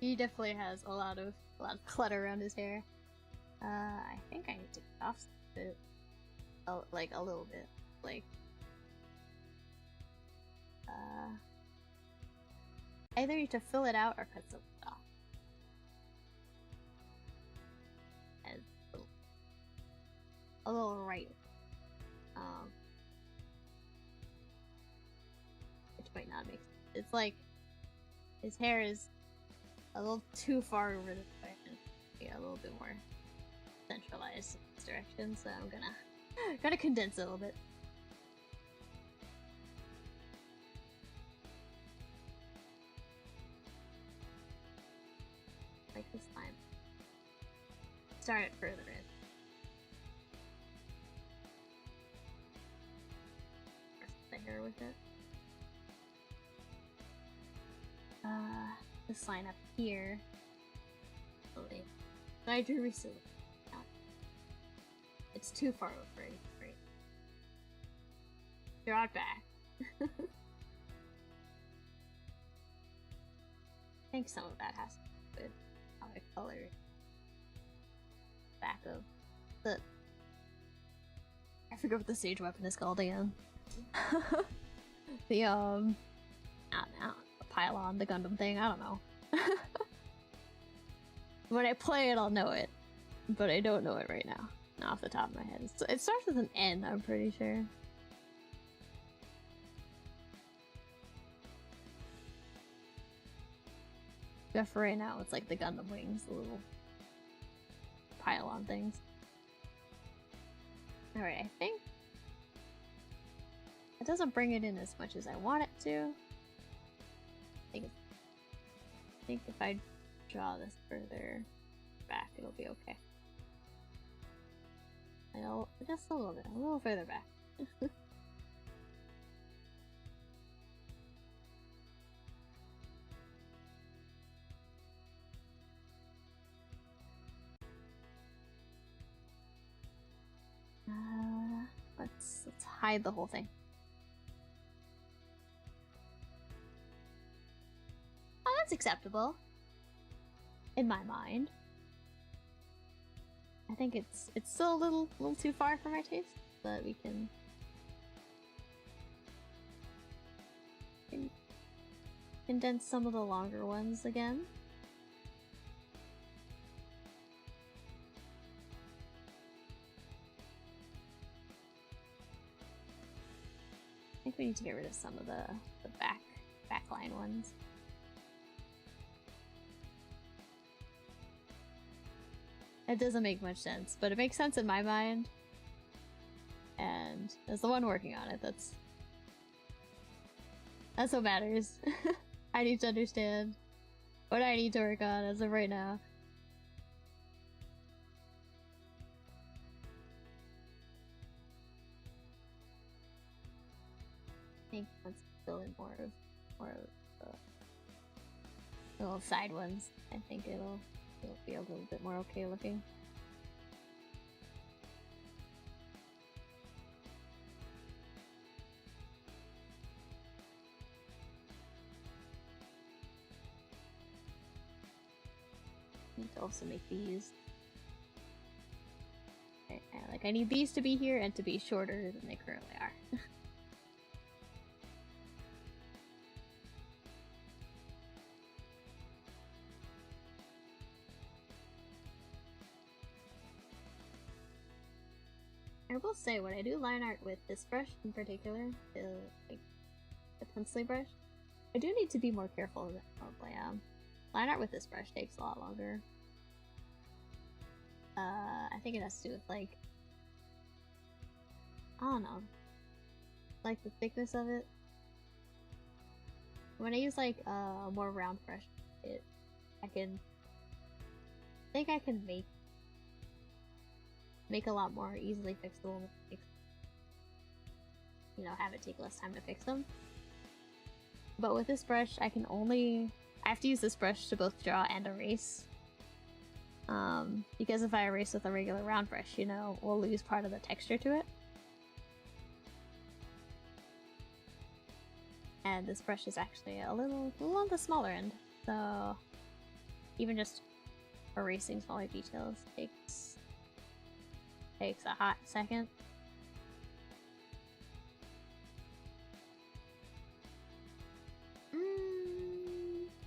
He definitely has a lot of clutter around his hair. I think I need to cut off a bit, like a little bit, like either need to fill it out or cut some off. And a little right, which might not make sense. It's like his hair is a little too far over this way and be a little bit more centralized in this direction, so I'm gonna condense it a little bit. Like this time. Start it further in. The hair with it. This line up here. I drew recently. It's too far over. Right. Draw it back. I think some of that has to do with how I colored back of the. I forget what the stage weapon is called again. The I don't know, the pylon, the Gundam thing. I don't know. When I play it, I'll know it, but I don't know it right now. Not off the top of my head. It starts with an N, I'm pretty sure. But for right now, it's like the Gundam wings, the little pylon things. Alright, I think it doesn't bring it in as much as I want it to. I think if I draw this further back, it'll be okay. Just a little further back. Let's hide the whole thing. Oh, that's acceptable. In my mind. I think it's still a little too far for my taste, but we can condense some of the longer ones again. I think we need to get rid of some of the backline ones. It doesn't make much sense, but it makes sense in my mind. And as the one working on it, that's what matters. I need to understand what I need to work on as of right now. I think let's fill in more of the little side ones. I think it'll be a little bit more okay looking. I need to also make these. Like I need these to be here and to be shorter than they currently are. I will say, when I do line art with this brush in particular, like the pencil brush, I do need to be more careful than I probably am. Line art with this brush takes a lot longer. I think it has to do with, like, I don't know, like the thickness of it. When I use like a more round brush, I think I can make a lot more easily fixable mistakes. You know, have it take less time to fix them. But with this brush, I have to use this brush to both draw and erase. Because if I erase with a regular round brush, you know, we'll lose part of the texture to it. And this brush is actually a little on the smaller end, so even just erasing smaller details takes a hot second.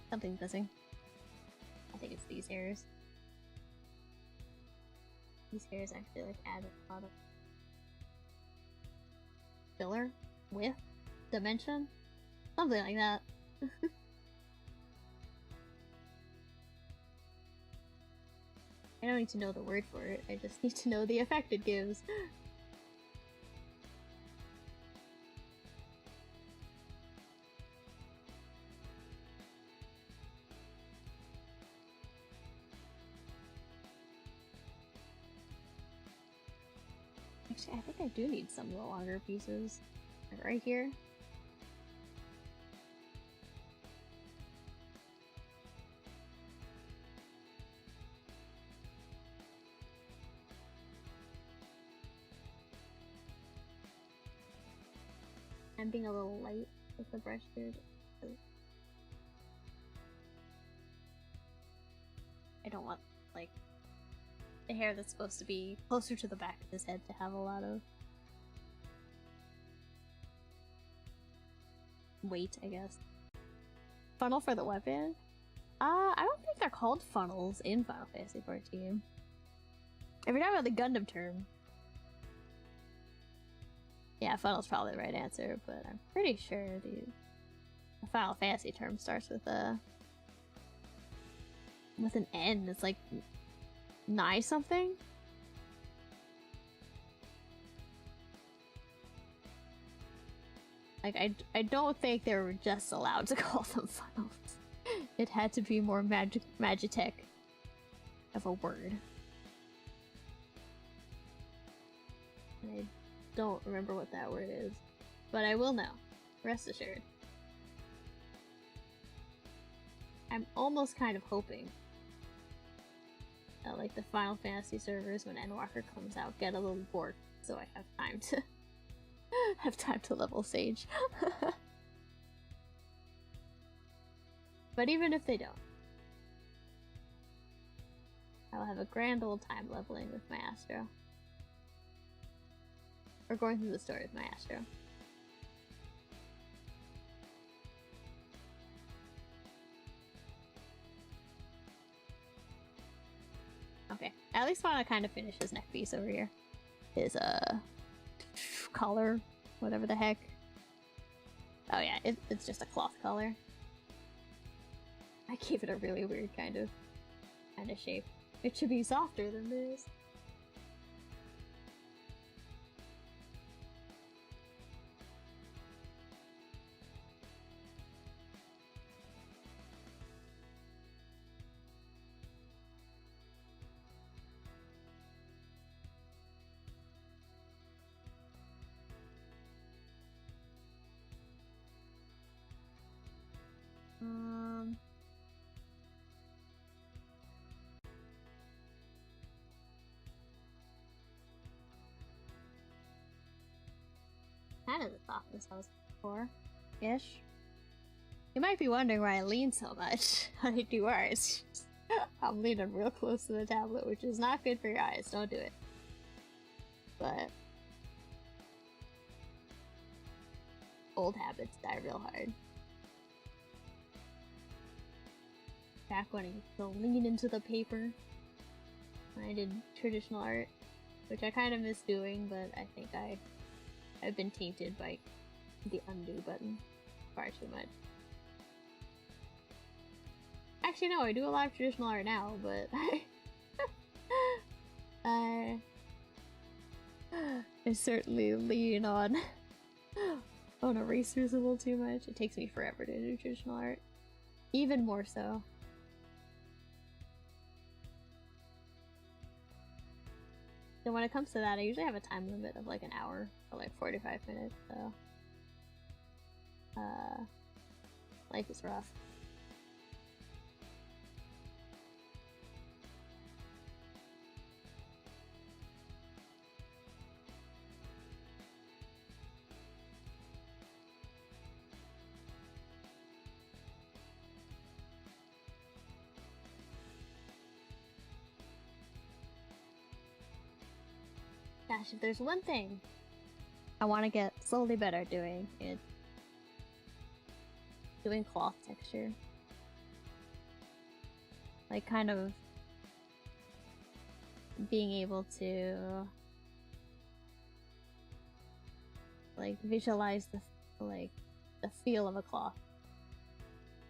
Something's missing. I think it's these hairs. These hairs actually like add a lot of filler, width, dimension, something like that. I don't need to know the word for it, I just need to know the effect it gives. Actually, I think I do need some of the longer pieces. Like right here. I'm being a little light with the brush here. I don't want, like, the hair that's supposed to be closer to the back of his head to have a lot of weight, I guess. Funnel for the weapon? I don't think they're called funnels in Final Fantasy XIV. If you're talking about the Gundam term, yeah, funnel's probably the right answer, but I'm pretty sure the Final Fantasy term starts with an N. It's like nigh something? Like, I don't think they were just allowed to call them funnels. It had to be more magitech of a word. I don't remember what that word is, but I will know. Rest assured. I'm almost kind of hoping that, like, the Final Fantasy servers, when Endwalker comes out, get a little bored, so I have time to level Sage. But even if they don't, I'll have a grand old time leveling with my Astro. Or going through the story with my Astro. Okay, I at least want to kind of finish his neck piece over here. His, collar, whatever the heck. Oh yeah, it's just a cloth collar. I gave it a really weird kind of shape. It should be softer than this. Kind of the softness I was before-ish. You might be wondering why I lean so much when I do art. It's just, I'm leaning real close to the tablet, which is not good for your eyes. Don't do it. But old habits die real hard. Back when I used to lean into the paper when I did traditional art, which I kind of miss doing, but I think I've been tainted by the undo button far too much. Actually, no, I do a lot of traditional art now, but I certainly lean on erasers a little too much. It takes me forever to do traditional art. Even more so. So when it comes to that, I usually have a time limit of like an hour or like 45 minutes, so life is rough. Gosh, if there's one thing I want to get slowly better at doing, it's doing cloth texture. Like, kind of being able to like visualize the feel of a cloth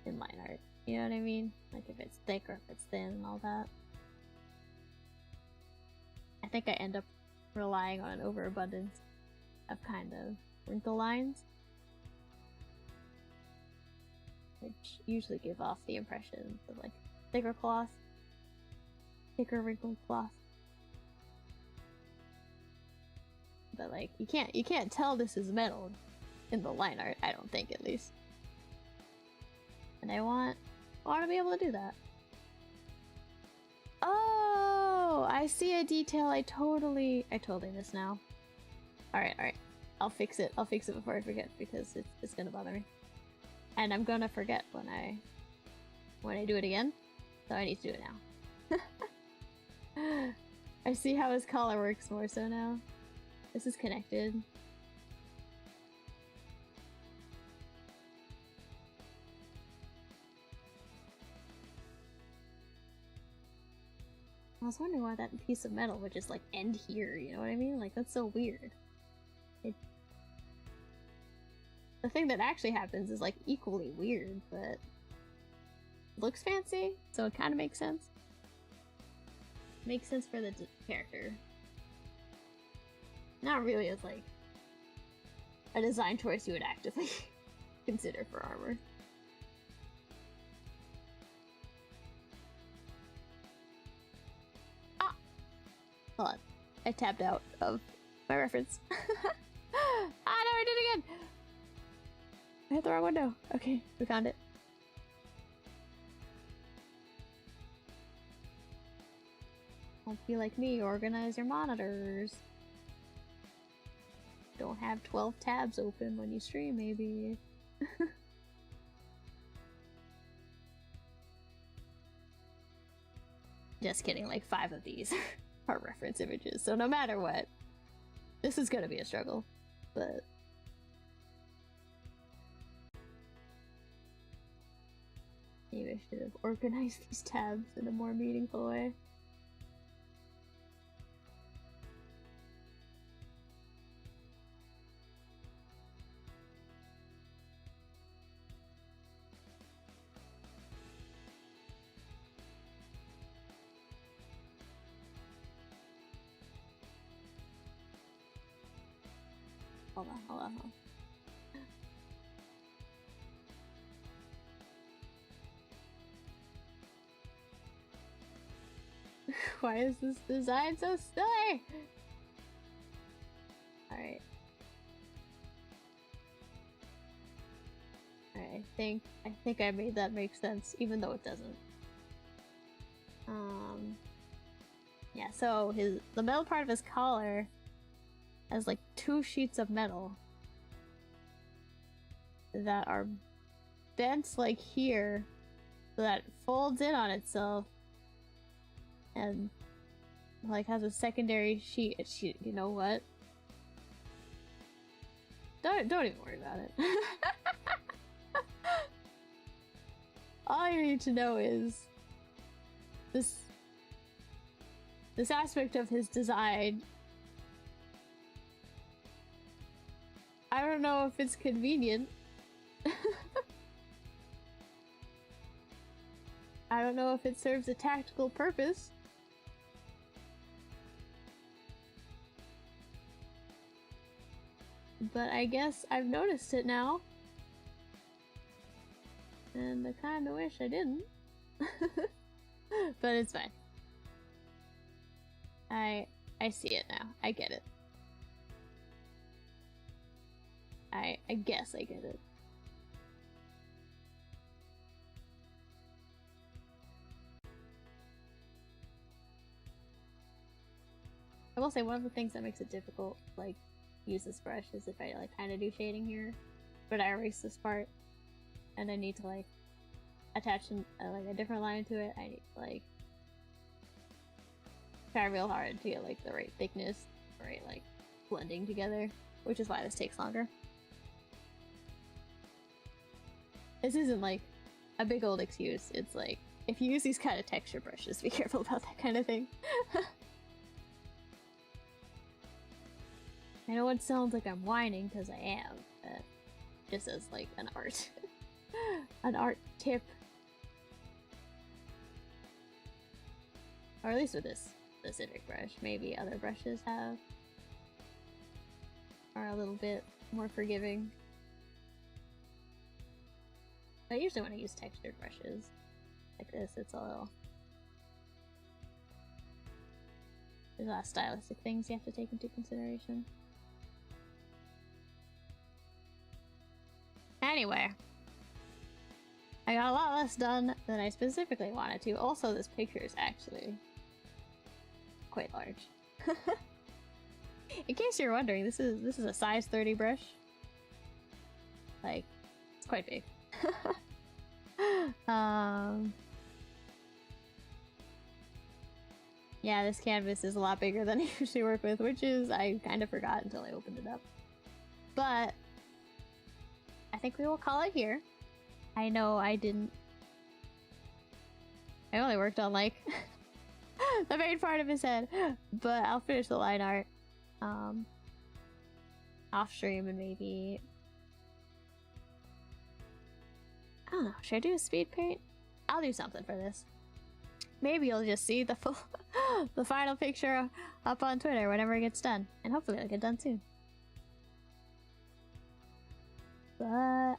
in line art. You know what I mean? Like if it's thick or if it's thin and all that. I think I end up relying on an overabundance of kind of wrinkle lines, which usually give off the impression of like thicker cloth, thicker wrinkled cloth. But like you can't tell this is metal in the line art, I don't think, at least. And I want to be able to do that. Oh, I see a detail I totally missed now. Alright. I'll fix it before I forget, because it's gonna bother me. And I'm gonna forget when I do it again. So I need to do it now. I see how his collar works more so now. This is connected. I was wondering why that piece of metal would just like end here, you know what I mean? Like, that's so weird. The thing that actually happens is like equally weird, but looks fancy, so it kind of makes sense. Makes sense for the character. Not really as like a design choice you would actively consider for armor. Ah! Hold on. I tapped out of my reference. Ah, no, I did it again! I hit the wrong window. Okay, we found it. Don't be like me, organize your monitors. Don't have 12 tabs open when you stream, maybe. Just kidding, like 5 of these are reference images, so no matter what, this is gonna be a struggle, but... Maybe I should have organized these tabs in a more meaningful way. Hold on. Why is this design so silly? Alright. I think I made that make sense, even though it doesn't. Yeah, so the metal part of his collar has like 2 sheets of metal that are bent like here, so that it folds in on itself and like has a secondary sheet. You know what? Don't even worry about it. All you need to know is this aspect of his design. I don't know if it's convenient. I don't know if it serves a tactical purpose. But I guess I've noticed it now. And I kinda wish I didn't. But it's fine. I see it now. I get it. I guess I get it. I will say one of the things that makes it difficult, like, use this brush is if I like kind of do shading here, but I erase this part, and I need to like attach like a different line to it. I need to like try real hard to get like the right thickness, right like blending together, which is why this takes longer. This isn't like a big old excuse. It's like if you use these kind of texture brushes, be careful about that kind of thing. I know it sounds like I'm whining because I am, but just as like an art tip, or at least with this specific brush. Maybe other brushes are a little bit more forgiving. But usually when I use textured brushes like this, it's a little... There's a lot of stylistic things you have to take into consideration. Anyway, I got a lot less done than I specifically wanted to. Also, this picture is actually quite large. In case you're wondering, this is a size 30 brush. Like, it's quite big. Yeah, this canvas is a lot bigger than I usually work with, which is, I kind of forgot until I opened it up. But I think we will call it here. I know I only worked on like the main part of his head, but I'll finish the line art off stream and maybe, I don't know, should I do a speed paint? I'll do something for this. Maybe you'll just see the full the final picture up on Twitter whenever it gets done, and hopefully it'll get done soon. But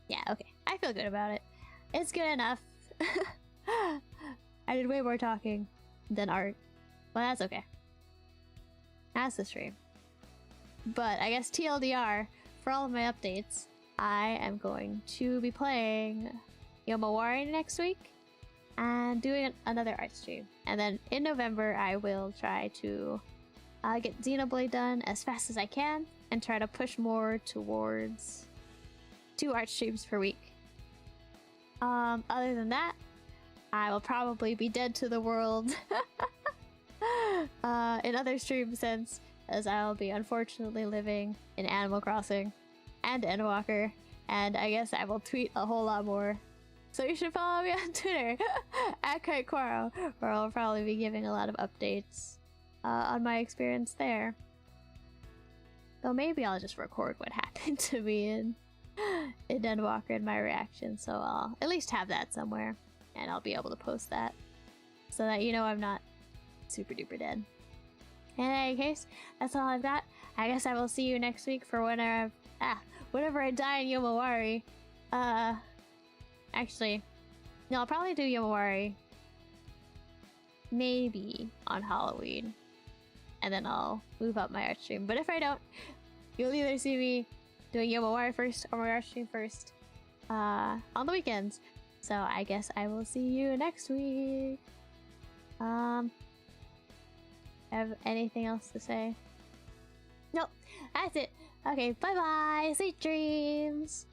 yeah, okay, I feel good about it. It's good enough. I did way more talking than art, but that's okay. That's the stream. But I guess TLDR, for all of my updates, I am going to be playing Yomawari next week and doing another art stream. And then in November, I will try to get Xenoblade done as fast as I can and try to push more towards 2 art streams per week. Other than that, I will probably be dead to the world in other stream sense, as I'll be unfortunately living in Animal Crossing and Endwalker, and I guess I will tweet a whole lot more. So you should follow me on Twitter at KiteQuaro, where I'll probably be giving a lot of updates on my experience there. Though maybe I'll just record what happened to me in Endwalker and my reaction, so I'll at least have that somewhere, and I'll be able to post that so that you know I'm not super duper dead. In any case, that's all I've got. I guess I will see you next week for whenever I die in Yomawari. Actually, no, I'll probably do Yomawari maybe on Halloween, and then I'll move up my art stream. But if I don't, you'll either see me doing Yomawari first or my art stream first on the weekends. So I guess I will see you next week. Have anything else to say? Nope, that's it. Okay, bye bye, sweet dreams.